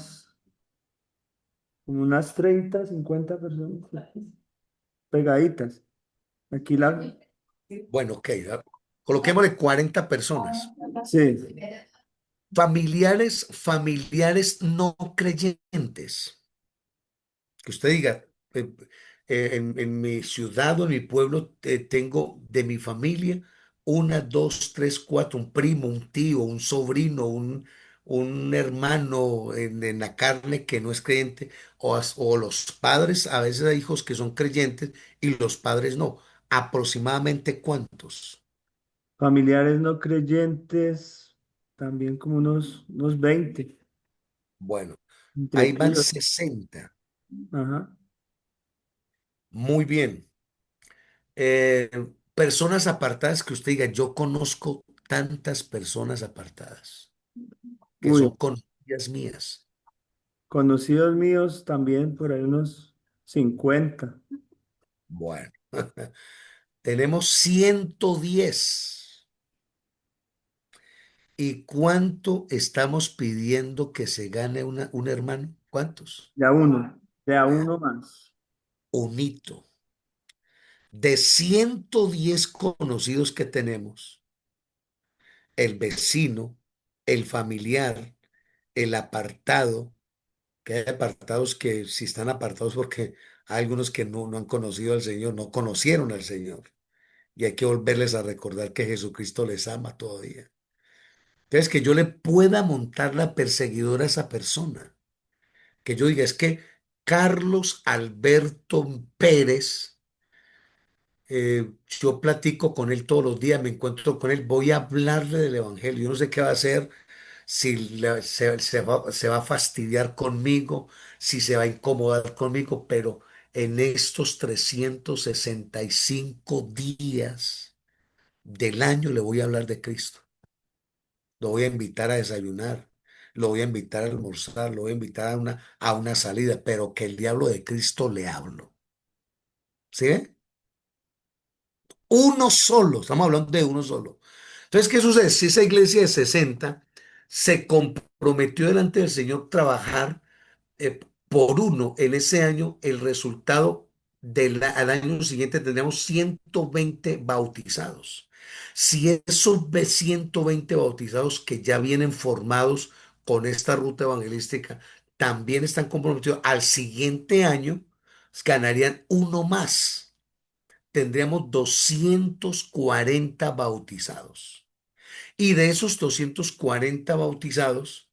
como unas 30, 50 personas pegaditas. Aquí la... Bueno, ok. Coloquémosle 40 personas. Sí, Familiares no creyentes. Que usted diga, en mi ciudad o en mi pueblo tengo de mi familia una, dos, tres, cuatro, un primo, un tío, un sobrino, un hermano en la carne que no es creyente, o los padres, a veces hay hijos que son creyentes y los padres no. ¿Aproximadamente cuántos? familiares no creyentes, también como unos 20 Bueno, entre ahí van tíos. 60. Ajá. Muy bien. eh, Personas apartadas que usted diga, yo conozco tantas personas apartadas que Uy, son conocidas mías. conocidos míos también por ahí unos 50. Bueno, tenemos 110. ¿Y cuánto estamos pidiendo que se gane un hermano? ¿Cuántos? De a uno más. Un hito. De 110 conocidos que tenemos, el vecino, el familiar, el apartado, que hay apartados que si están apartados porque hay algunos que no han conocido al Señor, no conocieron al Señor. Y hay que volverles a recordar que Jesucristo les ama todavía. Entonces, que yo le pueda montar la perseguidora a esa persona. Que yo diga, es que Carlos Alberto Pérez, yo platico con él todos los días, me encuentro con él, voy a hablarle del Evangelio. Yo no sé qué va a hacer, si se va a fastidiar conmigo, si se va a incomodar conmigo, pero en estos 365 días del año le voy a hablar de Cristo. Lo voy a invitar a desayunar, lo voy a invitar a almorzar, lo voy a invitar a una salida, pero que el diablo de Cristo le hablo. ¿Sí ve? Uno solo, estamos hablando de uno solo. Entonces, ¿qué sucede? Si esa iglesia de 60 se comprometió delante del Señor trabajar eh, por uno en ese año, el resultado al año siguiente tendríamos 120 bautizados. Si esos 120 bautizados que ya vienen formados con esta ruta evangelística también están comprometidos, al siguiente año ganarían uno más. Tendríamos 240 bautizados. Y de esos 240 bautizados,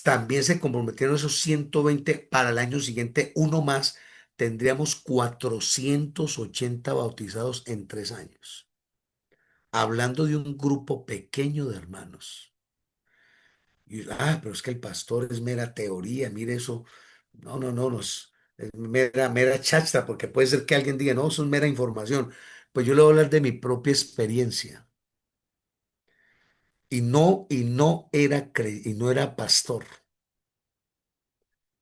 también se comprometieron esos 120 para el año siguiente, uno más, tendríamos 480 bautizados en 3 años. Hablando de un grupo pequeño de hermanos. Pero es que el pastor es mera teoría, mire eso. No, no, no, no es mera cháchara, porque puede ser que alguien diga, no, eso es mera información. Pues yo le voy a hablar de mi propia experiencia. Y no era pastor.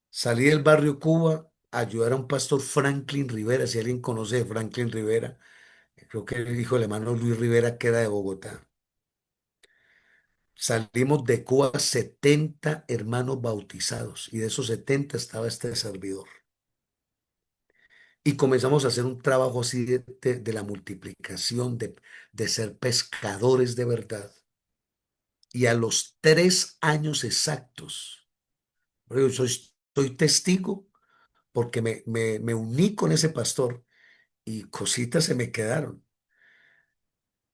Salí del barrio Cuba a ayudar a un pastor Franklin Rivera, si alguien conoce de Franklin Rivera, creo que el hijo del hermano Luis Rivera, que era de Bogotá. Salimos de Cuba 70 hermanos bautizados y de esos 70 estaba este servidor. Y comenzamos a hacer un trabajo así de la multiplicación, de ser pescadores de verdad. Y a los 3 años exactos, yo soy testigo porque me uní con ese pastor y cositas se me quedaron.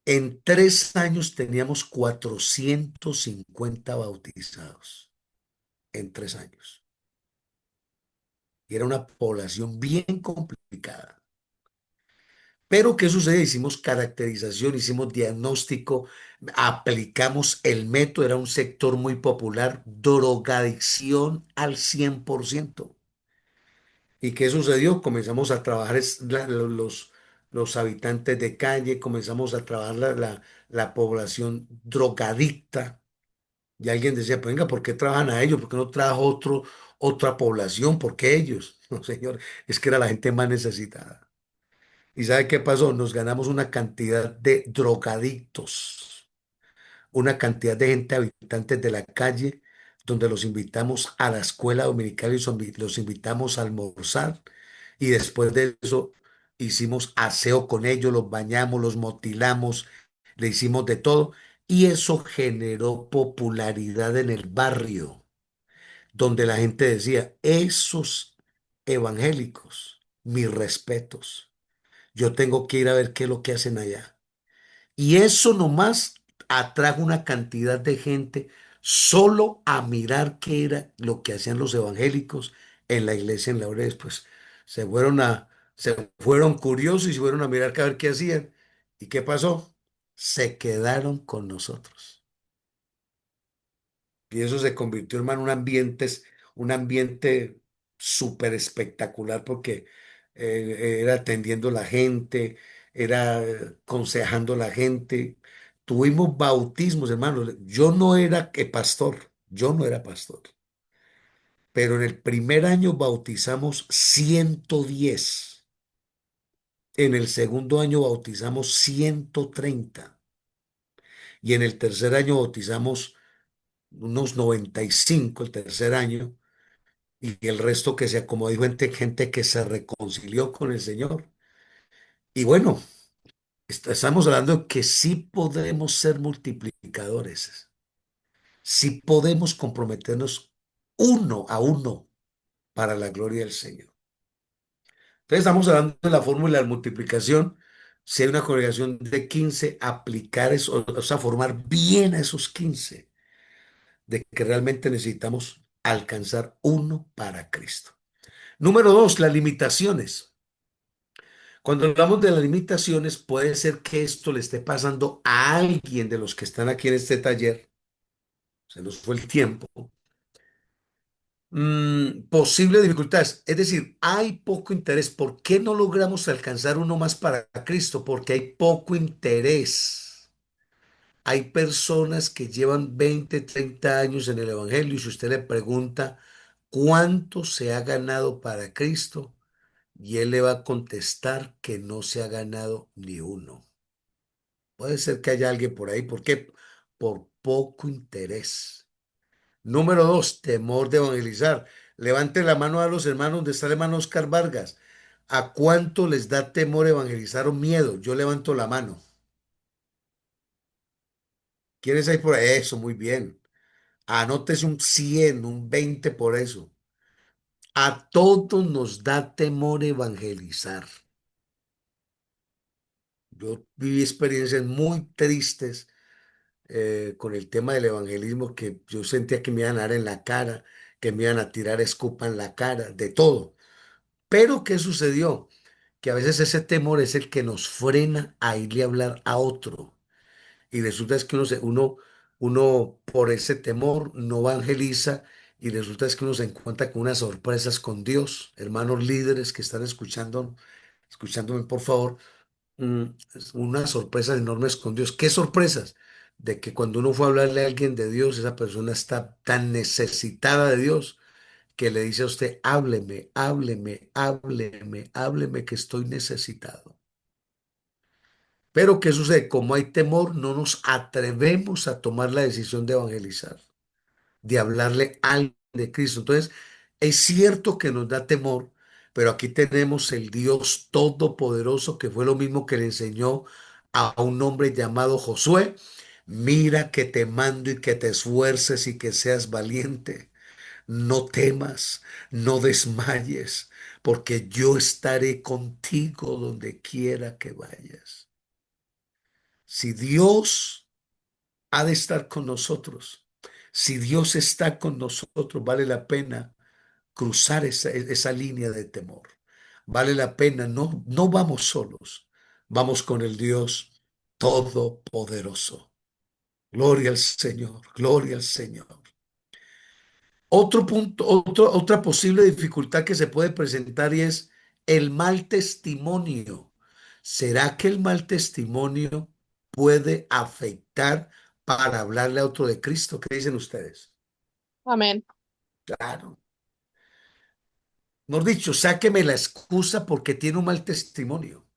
En 3 años teníamos 450 bautizados, en 3 años. Y era una población bien complicada. Pero ¿qué sucede? Hicimos caracterización, hicimos diagnóstico, aplicamos el método, era un sector muy popular, drogadicción al 100%. ¿Y qué sucedió? Comenzamos a trabajar los habitantes de calle, comenzamos a trabajar la población drogadicta. Y alguien decía, pues venga, ¿por qué trabajan a ellos? ¿Por qué no trabaja otra población? ¿Por qué ellos? No, señor, es que era la gente más necesitada. ¿Y sabe qué pasó? Nos ganamos una cantidad de drogadictos, una cantidad de gente, habitantes de la calle, donde los invitamos a la escuela dominical y los invitamos a almorzar. Y después de eso hicimos aseo con ellos, los bañamos, los motilamos, le hicimos de todo. Y eso generó popularidad en el barrio, donde la gente decía, esos evangélicos, mis respetos, yo tengo que ir a ver qué es lo que hacen allá. Y eso nomás atrajo una cantidad de gente solo a mirar qué era lo que hacían los evangélicos en la iglesia en Laureles. Pues se fueron curiosos y se fueron a mirar a ver qué hacían. ¿Y qué pasó? Se quedaron con nosotros. Y eso se convirtió, hermano, en un ambiente súper espectacular porque era atendiendo la gente, era aconsejando a la gente. Tuvimos bautismos, hermano. Yo no era pastor, yo no era pastor, pero en el primer año bautizamos 110. En el segundo año bautizamos 130 y en el tercer año bautizamos unos 95 el tercer año. Y el resto que se acomodó, gente que se reconcilió con el Señor. Y bueno, estamos hablando de que sí podemos ser multiplicadores, sí podemos comprometernos uno a uno para la gloria del Señor. Entonces estamos hablando de la fórmula de multiplicación. Si hay una congregación de 15, aplicar eso, o sea, formar bien a esos 15, de que realmente necesitamos alcanzar uno para Cristo. Número dos, las limitaciones. Cuando hablamos de las limitaciones, puede ser que esto le esté pasando a alguien de los que están aquí en este taller. Se nos fue el tiempo. Posibles dificultades. Es decir, hay poco interés. ¿Por qué no logramos alcanzar uno más para Cristo? Porque hay poco interés. Hay personas que llevan 20, 30 años en el Evangelio y si usted le pregunta cuánto se ha ganado para Cristo, y él le va a contestar que no se ha ganado ni uno. Puede ser que haya alguien por ahí. ¿Por qué? Por poco interés. Número dos, temor de evangelizar. Levante la mano a los hermanos donde está el hermano Oscar Vargas. ¿A cuánto les da temor evangelizar o miedo? Yo levanto la mano. ¿Quiénes hay por ahí? Eso, muy bien. Anótese un 100, un 20 por eso. A todos nos da temor evangelizar. Yo viví experiencias muy tristes con el tema del evangelismo, que yo sentía que me iban a dar en la cara, que me iban a tirar escupa en la cara, de todo. Pero ¿qué sucedió? Que a veces ese temor es el que nos frena a irle a hablar a otro. Y resulta es que uno por ese temor no evangeliza y resulta es que uno se encuentra con unas sorpresas con Dios. Hermanos líderes que están escuchándome por favor, mm, unas sorpresas enormes con Dios. ¿Qué sorpresas? De que cuando uno fue a hablarle a alguien de Dios, esa persona está tan necesitada de Dios que le dice a usted, hábleme, hábleme, hábleme, hábleme, que estoy necesitado. Pero ¿qué sucede? Como hay temor, no nos atrevemos a tomar la decisión de evangelizar, de hablarle al de Cristo. Entonces, es cierto que nos da temor, pero aquí tenemos el Dios Todopoderoso, que fue lo mismo que le enseñó a un hombre llamado Josué. Mira que te mando y que te esfuerces y que seas valiente. No temas, no desmayes, porque yo estaré contigo donde quiera que vayas. Si Dios ha de estar con nosotros, si Dios está con nosotros, vale la pena cruzar esa línea de temor. Vale la pena, no vamos solos. vamos con el Dios Todopoderoso. Gloria al Señor, gloria al Señor. Otro punto, otra posible dificultad que se puede presentar y es el mal testimonio. ¿Será que el mal testimonio puede afectar para hablarle a otro de Cristo? ¿Qué dicen ustedes? Amén. Claro. Mejor dicho, sáqueme la excusa porque tiene un mal testimonio.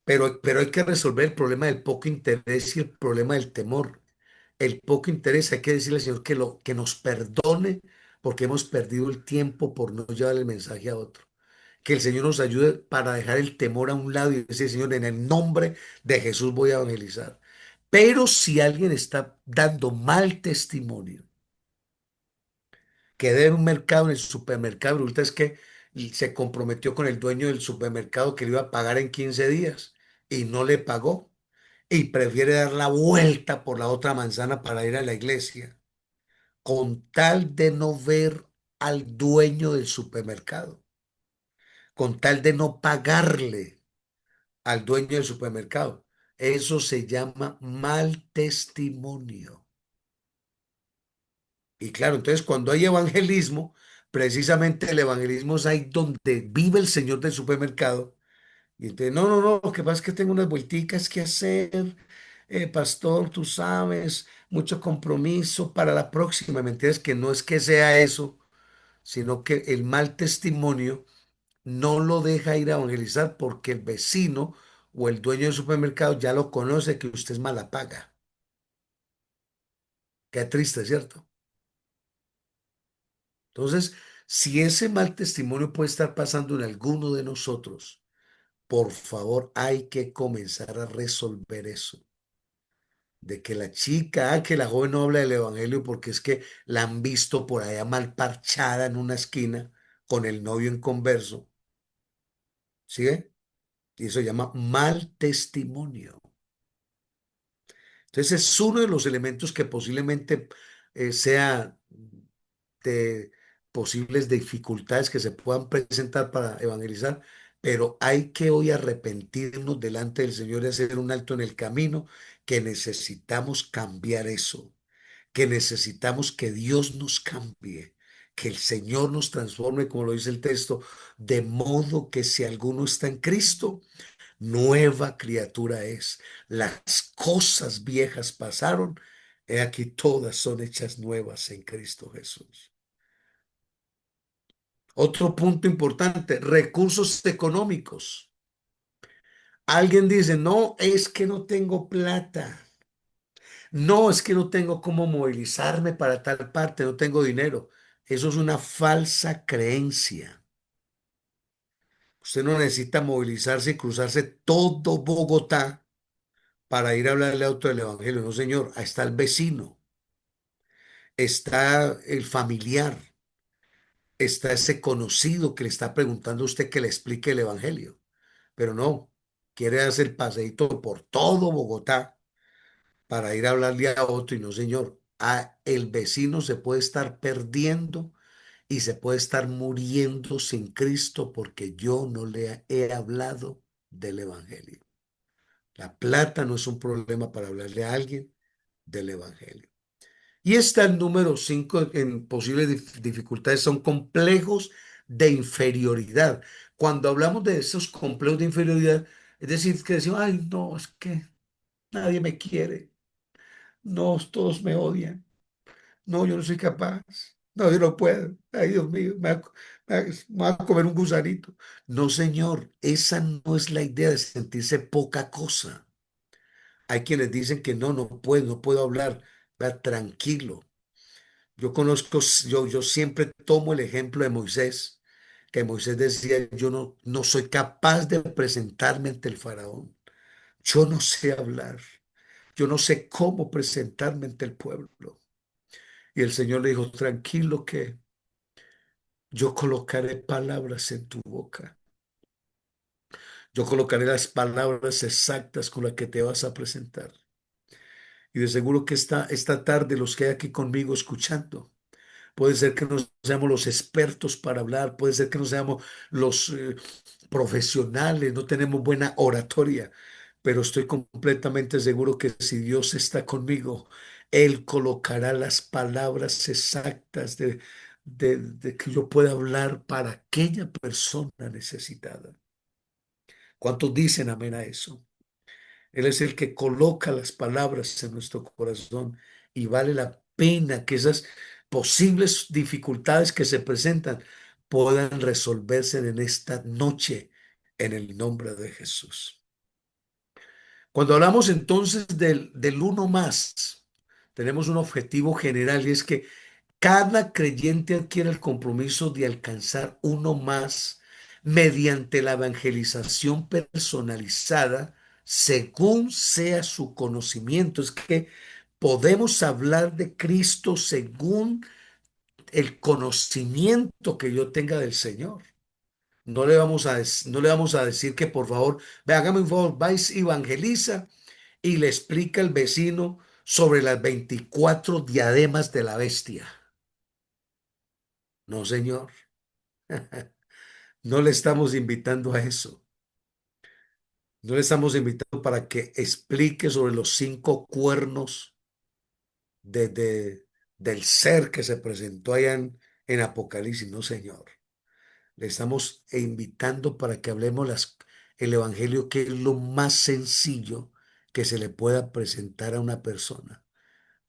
Pero hay que resolver el problema del poco interés y el problema del temor. El poco interés, hay que decirle al Señor que nos perdone porque hemos perdido el tiempo por no llevar el mensaje a otro. Que el Señor nos ayude para dejar el temor a un lado y decir, Señor, en el nombre de Jesús voy a evangelizar. Pero si alguien está dando mal testimonio, quedé en un mercado, en el supermercado, y resulta es que se comprometió con el dueño del supermercado que le iba a pagar en 15 días y no le pagó y prefiere dar la vuelta por la otra manzana para ir a la iglesia con tal de no ver al dueño del supermercado, con tal de no pagarle al dueño del supermercado. Eso se llama mal testimonio. Y claro, entonces cuando hay evangelismo, precisamente el evangelismo es ahí donde vive el señor del supermercado. Y entonces, no, no, no, lo que pasa es que tengo unas vuelticas que hacer, pastor, tú sabes, mucho compromiso para la próxima. ¿Me entiendes? Que no es que sea eso, sino que el mal testimonio no lo deja ir a evangelizar porque el vecino o el dueño del supermercado ya lo conoce que usted es mala paga. Qué triste, ¿cierto? Entonces, si ese mal testimonio puede estar pasando en alguno de nosotros, por favor, hay que comenzar a resolver eso. De que la chica, que la joven no habla del evangelio porque es que la han visto por allá mal parchada en una esquina con el novio en converso. ¿Sí ve? Y eso se llama mal testimonio. Entonces es uno de los elementos que posiblemente sea de posibles dificultades que se puedan presentar para evangelizar, pero hay que hoy arrepentirnos delante del Señor y hacer un alto en el camino, que necesitamos cambiar eso, que necesitamos que Dios nos cambie, que el Señor nos transforme, como lo dice el texto, de modo que si alguno está en Cristo, nueva criatura es. Las cosas viejas pasaron, he aquí todas son hechas nuevas en Cristo Jesús. Otro punto importante, recursos económicos. Alguien dice, no, es que no tengo plata. No, es que no tengo cómo movilizarme para tal parte, no tengo dinero. Eso es una falsa creencia. Usted no necesita movilizarse y cruzarse todo Bogotá para ir a hablarle a otro del Evangelio. No, señor, ahí está el vecino, está el familiar, está ese conocido que le está preguntando a usted que le explique el Evangelio. Pero no, quiere hacer paseíto por todo Bogotá para ir a hablarle a otro y no, señor. El vecino se puede estar perdiendo y se puede estar muriendo sin Cristo porque yo no le he hablado del Evangelio. La plata no es un problema para hablarle a alguien del Evangelio. Y está el número 5 en posibles dificultades, son complejos de inferioridad. Cuando hablamos de esos complejos de inferioridad, es decir, que decimos, ay, no, es que nadie me quiere, no, todos me odian, no, yo no soy capaz, no, yo no puedo, ay, Dios mío, me va a comer un gusanito. No, señor, esa no es la idea de sentirse poca cosa. Hay quienes dicen que no, no puedo hablar, vea, tranquilo. Yo conozco, yo siempre tomo el ejemplo de Moisés, que Moisés decía, yo no soy capaz de presentarme ante el faraón. Yo no sé hablar. Yo no sé cómo presentarme ante el pueblo. Y el Señor le dijo, tranquilo que yo colocaré palabras en tu boca. Yo colocaré las palabras exactas con las que te vas a presentar. Y de seguro que esta tarde los que hay aquí conmigo escuchando puede ser que no seamos los expertos para hablar, puede ser que no seamos los profesionales, no tenemos buena oratoria, pero estoy completamente seguro que si Dios está conmigo, Él colocará las palabras exactas de que yo pueda hablar para aquella persona necesitada. ¿Cuántos dicen amén a eso? Él es el que coloca las palabras en nuestro corazón y vale la pena que esas posibles dificultades que se presentan puedan resolverse en esta noche en el nombre de Jesús. Cuando hablamos entonces del uno más, tenemos un objetivo general y es que cada creyente adquiere el compromiso de alcanzar uno más mediante la evangelización personalizada según sea su conocimiento. Es que podemos hablar de Cristo según el conocimiento que yo tenga del Señor. No le vamos a decir que por favor, ve, hágame un favor, vais y evangeliza y le explica al vecino sobre las 24 diademas de la bestia. No, señor. No le estamos invitando a eso. No le estamos invitando para que explique sobre los 5 cuernos de, de- del ser que se presentó allá en Apocalipsis. No, señor. Le estamos invitando para que hablemos el evangelio, que es lo más sencillo que se le pueda presentar a una persona.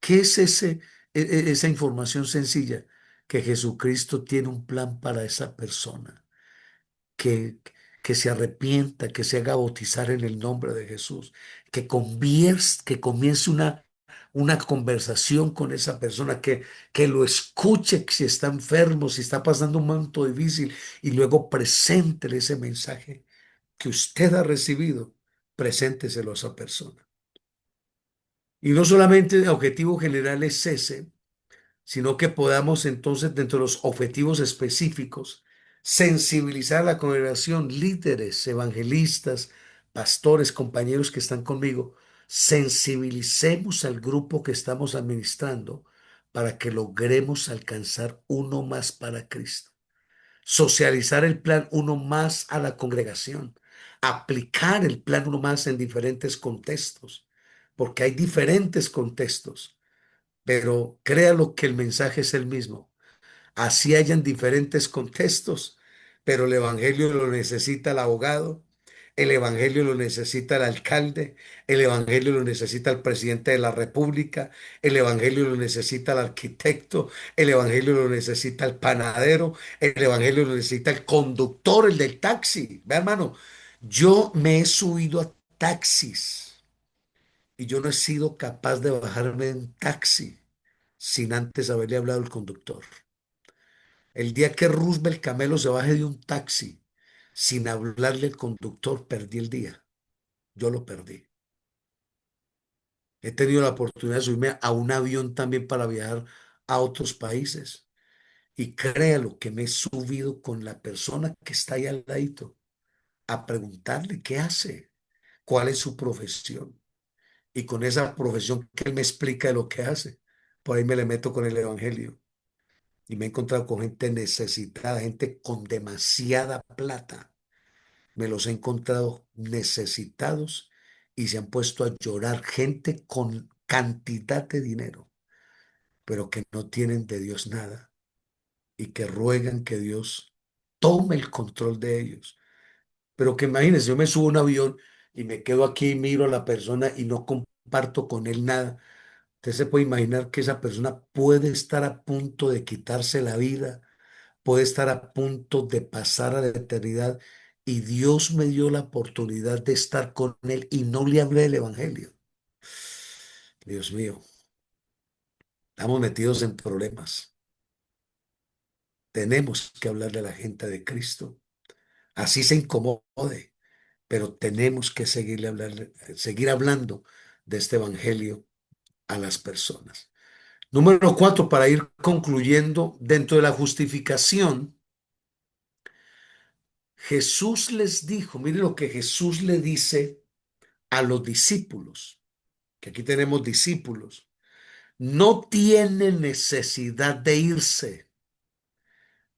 ¿Qué es esa información sencilla? Que Jesucristo tiene un plan para esa persona que, que se arrepienta, que se haga bautizar en el nombre de Jesús, que comience una conversación con esa persona, que lo escuche si está enfermo, si está pasando un momento difícil, y luego preséntele ese mensaje que usted ha recibido, presénteselo a esa persona. Y no solamente el objetivo general es ese, sino que podamos entonces, dentro de los objetivos específicos, sensibilizar a la congregación, líderes, evangelistas, pastores, compañeros que están conmigo, sensibilicemos al grupo que estamos administrando para que logremos alcanzar uno más para Cristo. Socializar el plan uno más a la congregación, aplicar el plan uno más en diferentes contextos, porque hay diferentes contextos, pero créalo que el mensaje es el mismo. Así hayan diferentes contextos, pero el evangelio lo necesita el abogado, el evangelio lo necesita el alcalde, el evangelio lo necesita el presidente de la república, el evangelio lo necesita el arquitecto, el evangelio lo necesita el panadero, el evangelio lo necesita el conductor, el del taxi. Ve, hermano, yo me he subido a taxis y yo no he sido capaz de bajarme de un taxi sin antes haberle hablado al conductor. El día que Roosevelt Camelo se baje de un taxi sin hablarle al conductor, perdí el día. Yo lo perdí. He tenido la oportunidad de subirme a un avión también para viajar a otros países. Y créalo que me he subido con la persona que está ahí al ladito a preguntarle qué hace, cuál es su profesión. Y con esa profesión que él me explica de lo que hace, por ahí me le meto con el evangelio. Y me he encontrado con gente necesitada, gente con demasiada plata. Me los he encontrado necesitados y se han puesto a llorar. Gente con cantidad de dinero, pero que no tienen de Dios nada y que ruegan que Dios tome el control de ellos. Pero que imagínense, yo me subo a un avión y me quedo aquí y miro a la persona y no comparto con él nada. Usted se puede imaginar que esa persona puede estar a punto de quitarse la vida, puede estar a punto de pasar a la eternidad, y Dios me dio la oportunidad de estar con él y no le hablé del evangelio. Dios mío, estamos metidos en problemas. Tenemos que hablarle a la gente de Cristo. Así se incomode, pero tenemos que seguir hablando de este evangelio a las personas. Número 4, para ir concluyendo, dentro de la justificación, Jesús les dijo, mire lo que Jesús le dice a los discípulos, que aquí tenemos discípulos. no tiene necesidad de irse.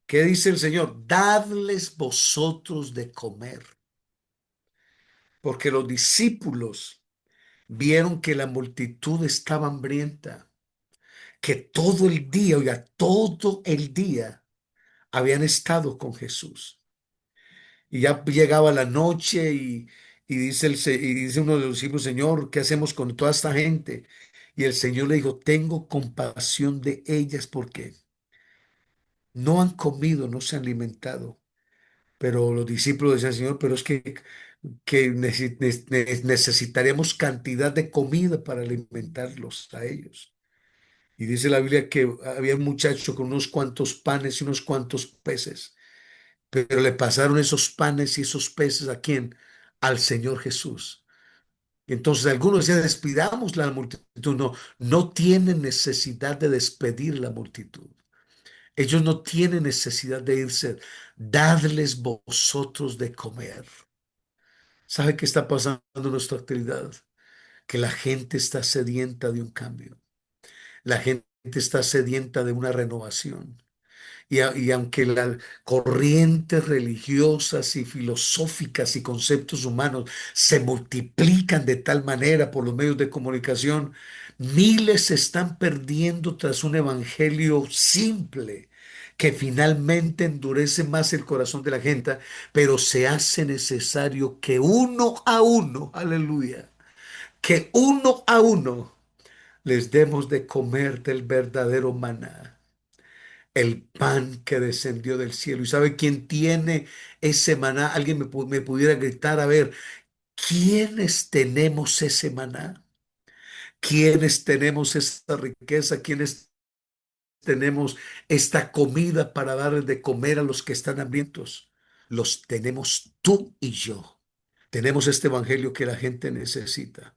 ¿Qué dice el Señor? Dadles vosotros de comer. Porque los discípulos vieron que la multitud estaba hambrienta, que todo el día, oiga, todo el día habían estado con Jesús. Y ya llegaba la noche y dice uno de los discípulos, Señor, ¿qué hacemos con toda esta gente? Y el Señor le dijo, tengo compasión de ellas porque no han comido, no se han alimentado. Pero los discípulos decían, Señor, pero es que necesitaremos cantidad de comida para alimentarlos a ellos. Y dice la Biblia que había un muchacho con unos cuantos panes y unos cuantos peces, pero le pasaron esos panes y esos peces ¿a quién? Al Señor Jesús. Y entonces algunos decían, despidamos la multitud. No, no tienen necesidad de despedir la multitud. Ellos no tienen necesidad de irse. Dadles vosotros de comer. ¿Sabe qué está pasando en nuestra actividad? Que la gente está sedienta de un cambio. La gente está sedienta de una renovación. Y aunque las corrientes religiosas y filosóficas y conceptos humanos se multiplican de tal manera por los medios de comunicación, miles se están perdiendo tras un evangelio simple que finalmente endurece más el corazón de la gente, pero se hace necesario que uno a uno, aleluya, que uno a uno les demos de comer del verdadero maná, el pan que descendió del cielo. ¿Y sabe quién tiene ese maná? Alguien me pudiera gritar, a ver, ¿quiénes tenemos ese maná? ¿Quiénes tenemos esta riqueza? ¿Quiénes tenemos esta comida para darles de comer a los que están hambrientos? Los tenemos tú y yo. Tenemos este evangelio que la gente necesita.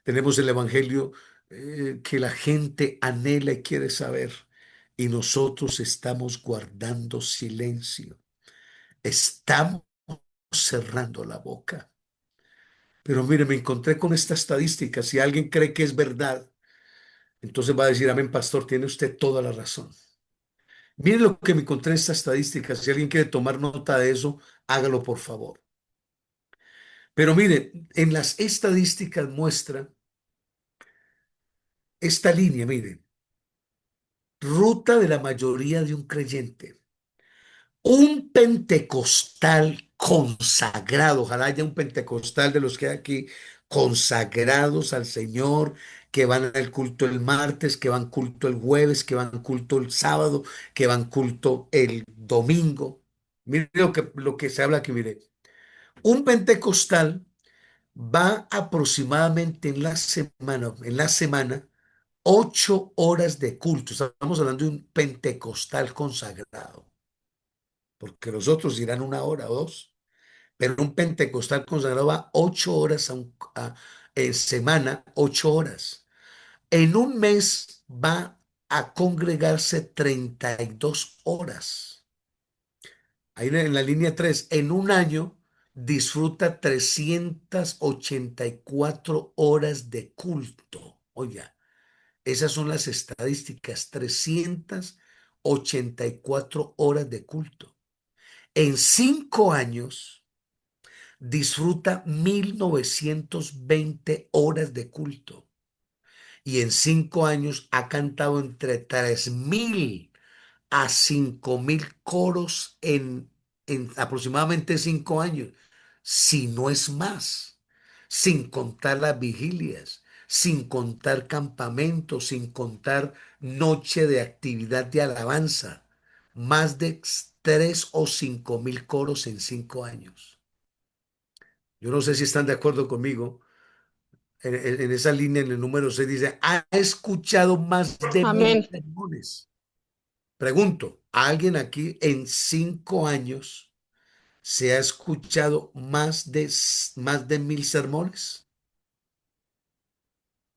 Tenemos el evangelio que la gente anhela y quiere saber. Y nosotros estamos guardando silencio. Estamos cerrando la boca. Pero mire, me encontré con esta estadística. Si alguien cree que es verdad, entonces va a decir, amén, pastor, tiene usted toda la razón. Mire lo que me encontré en esta estadística. Si alguien quiere tomar nota de eso, hágalo por favor. Pero mire, en las estadísticas muestra esta línea, mire, ruta de la mayoría de un creyente. Un pentecostal consagrado, ojalá haya un pentecostal de los que hay aquí, consagrados al Señor, que van al culto el martes, que van culto el jueves, que van culto el sábado, que van culto el domingo. Mire lo que se habla aquí, mire. Un pentecostal va aproximadamente en la semana, 8 horas de culto. Estamos hablando de un pentecostal consagrado, porque los otros irán 1 hora o dos, pero un pentecostal consagrado va 8 horas en semana, 8 horas. En un mes va a congregarse 32 horas. Ahí en la línea 3, en un año disfruta 384 horas de culto. Oiga, esas son las estadísticas, 384 horas de culto. En 5 años disfruta 1920 horas de culto. Y en 5 años ha cantado entre 3000 a 5000 coros en aproximadamente 5 años, si no es más, sin contar las vigilias, sin contar campamentos, sin contar noche de actividad de alabanza, más de 3 o 5000 coros en 5 años. Yo no sé si están de acuerdo conmigo. En esa línea, en el número 6 dice, ha escuchado más de 1000 Amén. sermones. Pregunto, ¿alguien aquí en 5 años se ha escuchado más de 1000 sermones?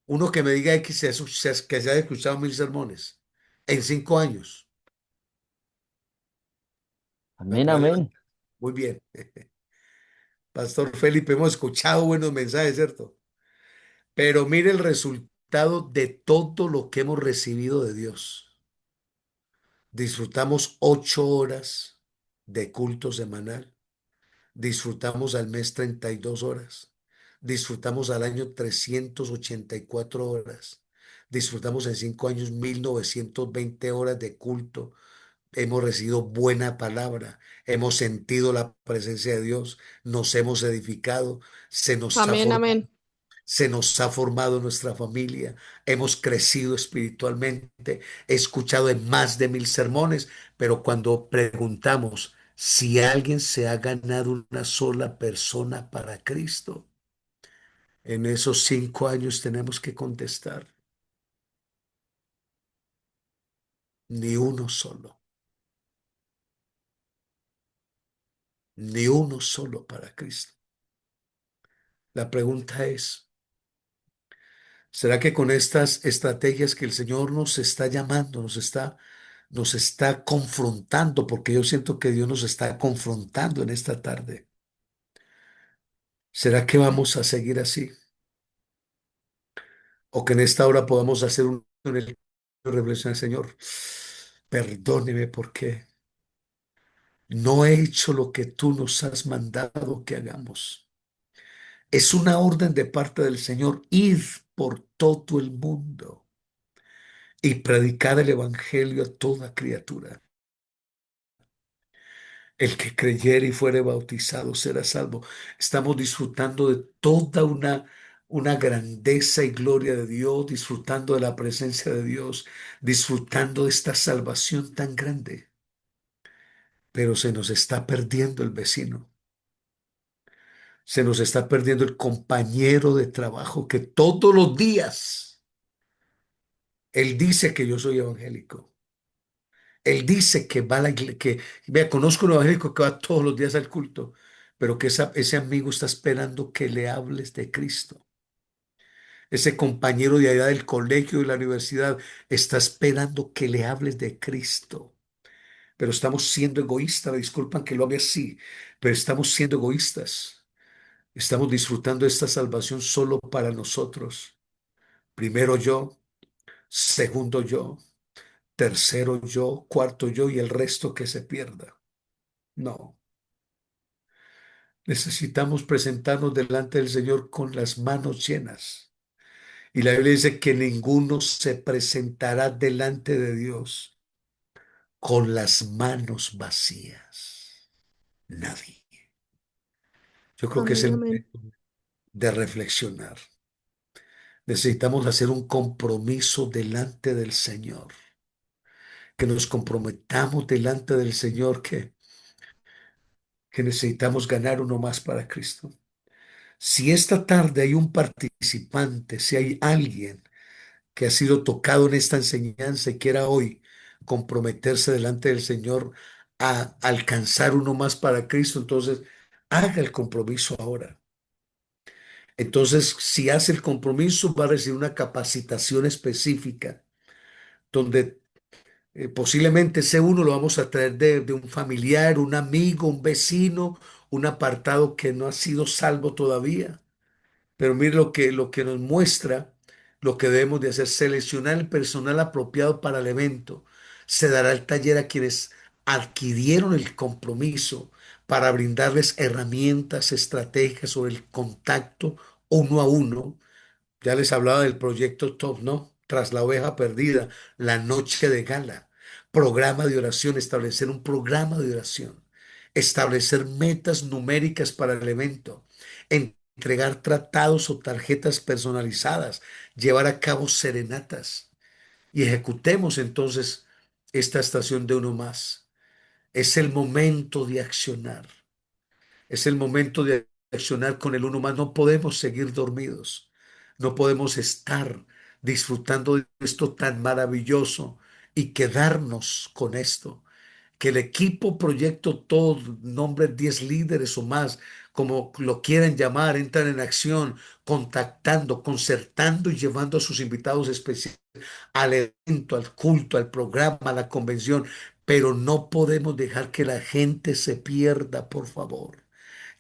Uno que me diga que se haya escuchado 1000 sermones en 5 años. Amén, Adelante. amén. Muy bien. Pastor Felipe, hemos escuchado buenos mensajes, ¿cierto? Pero mire el resultado disfrutado de todo lo que hemos recibido de Dios. Disfrutamos 8 horas de culto semanal. Disfrutamos al mes 32 horas. Disfrutamos al año 384 horas. Disfrutamos en 5 años 1920 horas de culto. Hemos recibido buena palabra. Hemos sentido la presencia de Dios. Nos hemos edificado. Se nos ha Amén, formado amén. Se nos ha formado nuestra familia, hemos crecido espiritualmente, he escuchado en más de 1000 sermones, pero cuando preguntamos si alguien se ha ganado una sola persona para Cristo, en esos 5 años tenemos que contestar, ni uno solo, ni uno solo para Cristo. La pregunta es, ¿será que con estas estrategias que el Señor nos está llamando, nos está confrontando, porque yo siento que Dios nos está confrontando en esta tarde? ¿Será que vamos a seguir así? O que en esta hora podamos hacer un en el reflexión, Señor, perdóneme porque no he hecho lo que tú nos has mandado que hagamos. Es una orden de parte del Señor, ir por todo el mundo y predicar el evangelio a toda criatura. El que creyere y fuere bautizado será salvo. Estamos disfrutando de toda una grandeza y gloria de Dios, disfrutando de la presencia de Dios, disfrutando de esta salvación tan grande. Pero se nos está perdiendo el vecino, se nos está perdiendo el compañero de trabajo que todos los días, él dice que yo soy evangélico. Él dice que va a vea, conozco un evangélico que va todos los días al culto, pero que ese amigo está esperando que le hables de Cristo. Ese compañero de allá del colegio y la universidad está esperando que le hables de Cristo. Pero estamos siendo egoístas, me disculpan que lo hable así, pero estamos siendo egoístas. Estamos disfrutando esta salvación solo para nosotros. Primero yo, segundo yo, tercero yo, cuarto yo y el resto que se pierda. No, necesitamos presentarnos delante del Señor con las manos llenas. Y la Biblia dice que ninguno se presentará delante de Dios con las manos vacías. Nadie. Yo creo que es Amén, el amén. momento de reflexionar. Necesitamos hacer un compromiso delante del Señor. Que nos comprometamos delante del Señor que necesitamos ganar uno más para Cristo. Si esta tarde hay un participante, si hay alguien que ha sido tocado en esta enseñanza y quiera hoy comprometerse delante del Señor a alcanzar uno más para Cristo, entonces haga el compromiso ahora. Entonces, si hace el compromiso, va a recibir una capacitación específica donde posiblemente ese uno lo vamos a traer de un familiar, un amigo, un vecino, un apartado que no ha sido salvo todavía. Pero mire lo que nos muestra lo que debemos de hacer, seleccionar el personal apropiado para el evento. Se dará el taller a quienes adquirieron el compromiso para brindarles herramientas, estrategias sobre el contacto uno a uno. Ya les hablaba del proyecto Top, ¿no? Tras la oveja perdida, la noche de gala, programa de oración, establecer un programa de oración, establecer metas numéricas para el evento, entregar tratados o tarjetas personalizadas, llevar a cabo serenatas y ejecutemos entonces esta estación de uno más. Es el momento de accionar. Es el momento de accionar con el uno más. No podemos seguir dormidos. No podemos estar disfrutando de esto tan maravilloso y quedarnos con esto. Que el equipo Proyecto Todo, nombre 10 líderes o más, como lo quieran llamar, entran en acción, contactando, concertando y llevando a sus invitados especiales al evento, al culto, al programa, a la convención. Pero no podemos dejar que la gente se pierda, por favor.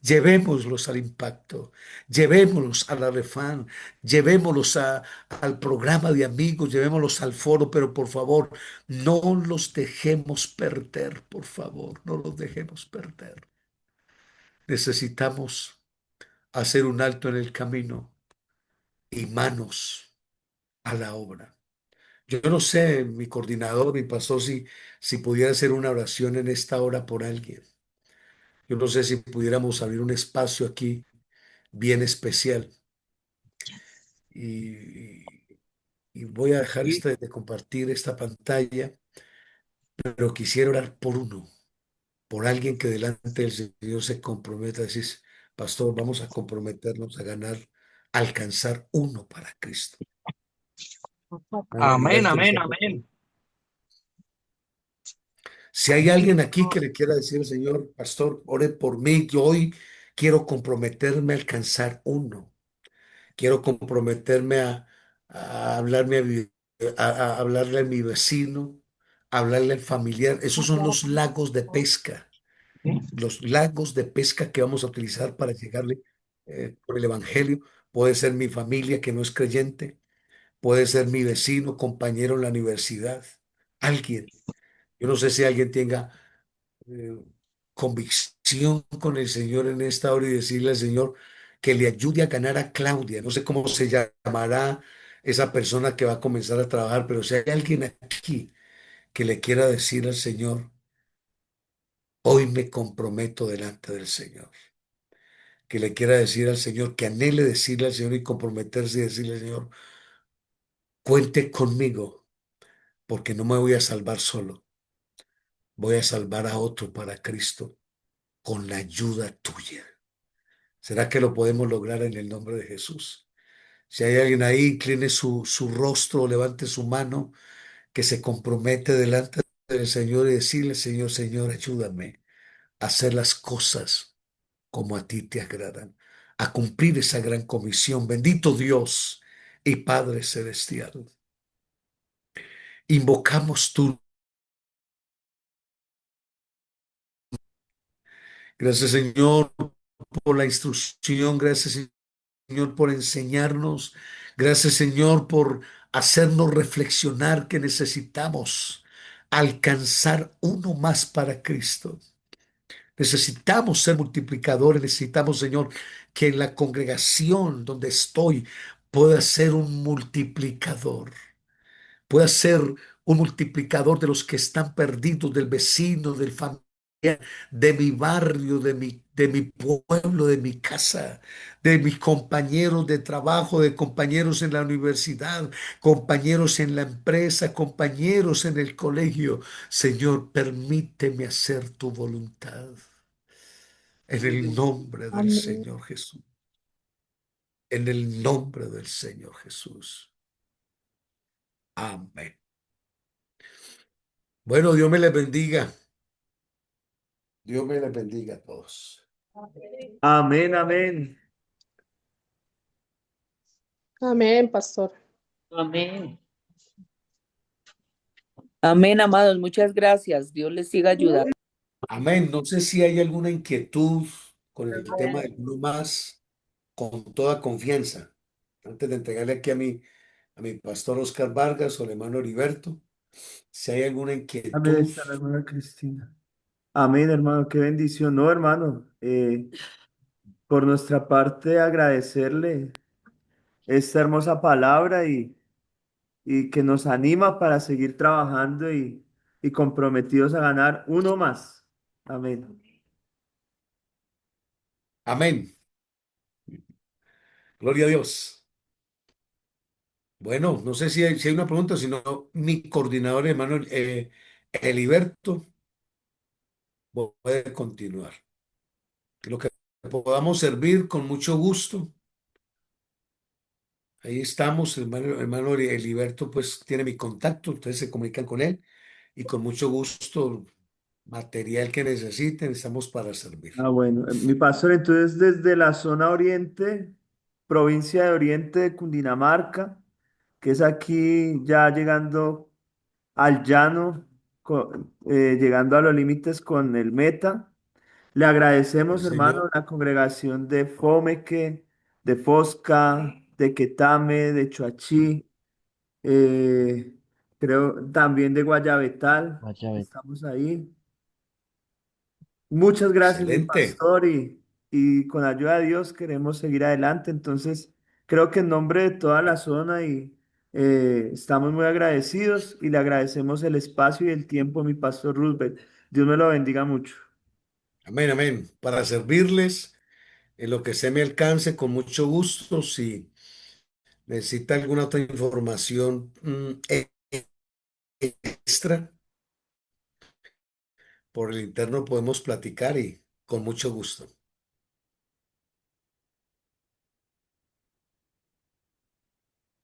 Llevémoslos al impacto, llevémoslos a la refán, llevémoslos al programa de amigos, llevémoslos al foro, pero por favor, no los dejemos perder, por favor, no los dejemos perder. Necesitamos hacer un alto en el camino y manos a la obra. Yo no sé, mi coordinador, mi pastor, si pudiera hacer una oración en esta hora por alguien. Yo no sé si pudiéramos abrir un espacio aquí bien especial. Y, y voy a dejar Sí, de compartir esta pantalla, pero quisiera orar por uno, por alguien que delante del Señor se comprometa a decir, pastor, vamos a comprometernos a ganar, a alcanzar uno para Cristo. Hermano amén, Heriberto, amén, amén. si hay alguien aquí que le quiera decir al Señor, pastor, ore por mí, yo hoy quiero comprometerme a alcanzar uno. Quiero comprometerme a hablarme a hablarle a mi vecino, a hablarle al familiar. Esos son los lagos de pesca, los lagos de pesca que vamos a utilizar para llegarle por el Evangelio. Puede ser mi familia que no es creyente, puede ser mi vecino, compañero en la universidad, alguien. Yo no sé si alguien tenga eh, convicción con el Señor en esta hora y decirle al Señor que le ayude a ganar a Claudia. No sé cómo se llamará esa persona que va a comenzar a trabajar, pero si hay alguien aquí que le quiera decir al Señor, hoy me comprometo delante del Señor, que le quiera decir al Señor, que anhele decirle al Señor y comprometerse y decirle al Señor, cuente conmigo, porque no me voy a salvar solo, voy a salvar a otro para Cristo con la ayuda tuya. ¿Será que lo podemos lograr en el nombre de Jesús? Si hay alguien ahí, incline su rostro, levante su mano, que se compromete delante del Señor y decirle, Señor, Señor, ayúdame a hacer las cosas como a ti te agradan, a cumplir esa gran comisión. Bendito Dios y Padre Celestial. Invocamos tu. Gracias, Señor, por la instrucción. Gracias, Señor, por enseñarnos. Gracias, Señor, por hacernos reflexionar que necesitamos alcanzar uno más para Cristo. Necesitamos ser multiplicadores. Necesitamos, Señor, que en la congregación donde estoy pueda ser un multiplicador. Pueda ser un multiplicador de los que están perdidos, del vecino, del familiar, de mi barrio, de mi pueblo, de mi casa, de mis compañeros de trabajo, de compañeros en la universidad, compañeros en la empresa, compañeros en el colegio. Señor, permíteme hacer tu voluntad en el nombre del Amén. Señor Jesús. En el nombre del Señor Jesús. Amén. Bueno, Dios me les bendiga. Dios me les bendiga a todos. Amén, amén. Amén, pastor. Amén. Amén, amados. Muchas gracias. Dios les siga ayudando. Amén. No sé si hay alguna inquietud con el tema de uno más, con toda confianza. Antes de entregarle aquí a mi pastor Oscar Vargas o al hermano Heriberto, si hay alguna Amén, inquietud. está la hermana Cristina. Amén, hermano, qué bendición. No, hermano, por nuestra parte agradecerle esta hermosa palabra y que nos anima para seguir trabajando y comprometidos a ganar uno más. Amén. Amén. Gloria a Dios. Bueno, no sé si hay una pregunta, sino mi coordinador, hermano Heriberto, puede continuar. Lo que podamos servir con mucho gusto. Ahí estamos, hermano Heriberto, pues tiene mi contacto, ustedes se comunican con él y con mucho gusto, material que necesiten, estamos para servir. Ah, bueno, mi pastor, entonces desde la zona oriente, provincia de Oriente de Cundinamarca, que es aquí ya llegando al llano, llegando a los límites con el Meta. Le agradecemos, Sí, hermano, señor. la congregación de Fomeque, de Fosca, de Quetame, de Choachí, eh, creo también de Guayabetal. Vaya, ve. Estamos ahí. Muchas gracias, mi Excelente. pastor, y con ayuda de Dios queremos seguir adelante. Entonces, creo que en nombre de toda la zona estamos muy agradecidos y le agradecemos el espacio y el tiempo, mi pastor Roosevelt. Dios me lo bendiga mucho. Amén, amén. Para servirles en lo que se me alcance, con mucho gusto. Si necesita alguna otra información extra, por el interno podemos platicar y con mucho gusto.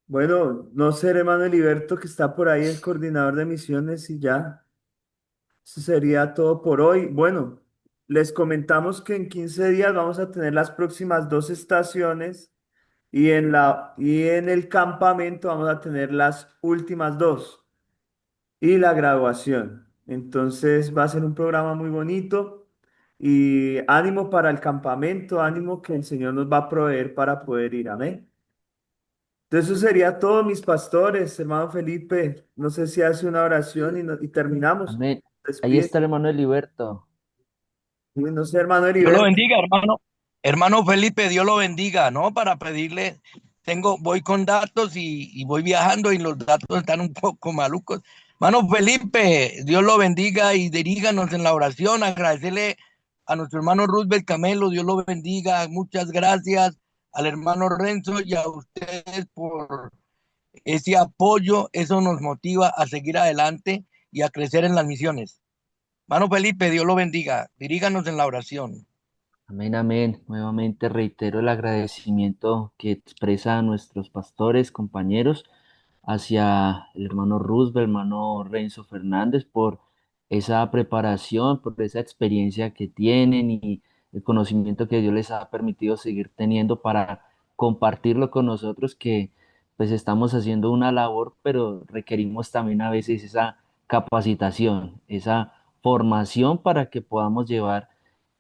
Bueno, no sé, hermano Heriberto, que está por ahí el coordinador de misiones y ya. Eso sería todo por hoy. Bueno, les comentamos que en 15 días vamos a tener las próximas dos estaciones. Y en el campamento vamos a tener las últimas dos y la graduación. Entonces va a ser un programa muy bonito y ánimo para el campamento, ánimo que el Señor nos va a proveer para poder ir. Amén. Entonces eso sería todo, mis pastores, hermano Felipe. No sé si hace una oración y terminamos. Amén. Ahí Despide. está el hermano Heriberto. No sé, hermano Dios lo Heriberto. bendiga, hermano. Hermano Felipe, Dios lo bendiga, ¿no? Para pedirle, voy con datos y voy viajando y los datos están un poco malucos. Hermano Felipe, Dios lo bendiga y diríganos en la oración, agradecerle a nuestro hermano Roosevelt Camelo, Dios lo bendiga, muchas gracias al hermano Renzo y a ustedes por ese apoyo, eso nos motiva a seguir adelante y a crecer en las misiones. Hermano Felipe, Dios lo bendiga, diríganos en la oración. Amén, amén. Nuevamente reitero el agradecimiento que expresa a nuestros pastores, compañeros, hacia el hermano Roosevelt, el hermano Renzo Fernández, por esa preparación, por esa experiencia que tienen y el conocimiento que Dios les ha permitido seguir teniendo para compartirlo con nosotros, que pues estamos haciendo una labor, pero requerimos también a veces esa capacitación, esa formación para que podamos llevar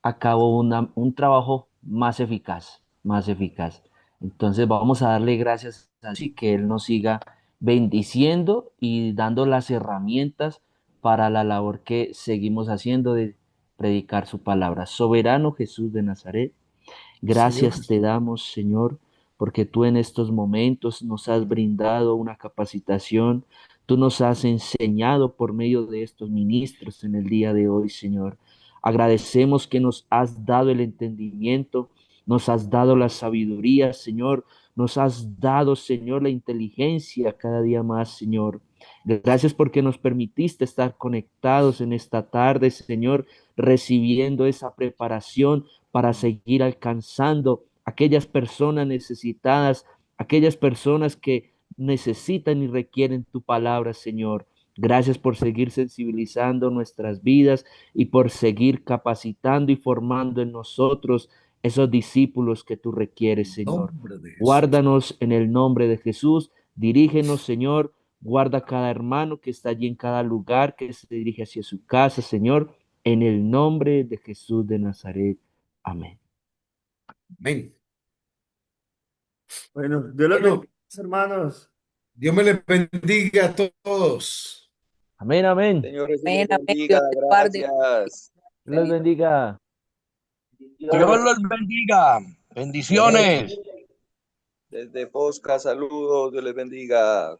a cabo un trabajo más eficaz, más eficaz. Entonces vamos a darle gracias a Dios y que Él nos siga bendiciendo y dando las herramientas para la labor que seguimos haciendo de predicar su palabra. Soberano Jesús de Nazaret, Sí, señor. gracias te damos, Señor, porque tú en estos momentos nos has brindado una capacitación, tú nos has enseñado por medio de estos ministros en el día de hoy, Señor. Agradecemos que nos has dado el entendimiento, nos has dado la sabiduría, Señor, nos has dado, Señor, la inteligencia cada día más, Señor. Gracias porque nos permitiste estar conectados en esta tarde, Señor, recibiendo esa preparación para seguir alcanzando aquellas personas necesitadas, aquellas personas que necesitan y requieren tu palabra, Señor. Gracias por seguir sensibilizando nuestras vidas y por seguir capacitando y formando en nosotros esos discípulos que tú requieres, En Señor. nombre de Jesús. Guárdanos en el nombre de Jesús, dirígenos, Señor. Guarda cada hermano que está allí en cada lugar, que se dirige hacia su casa, Señor, en el nombre de Jesús de Nazaret. Amén. Amén. Bueno, Dios los Bueno, bendiga, hermanos. Dios me les bendiga a todos. Amén, amén. Señor Jesús Amén, les amén. bendiga, Dios te guarde. gracias. Dios los bendiga. Dios los bendiga. Bendiciones. Desde Posca, saludos, Dios les bendiga.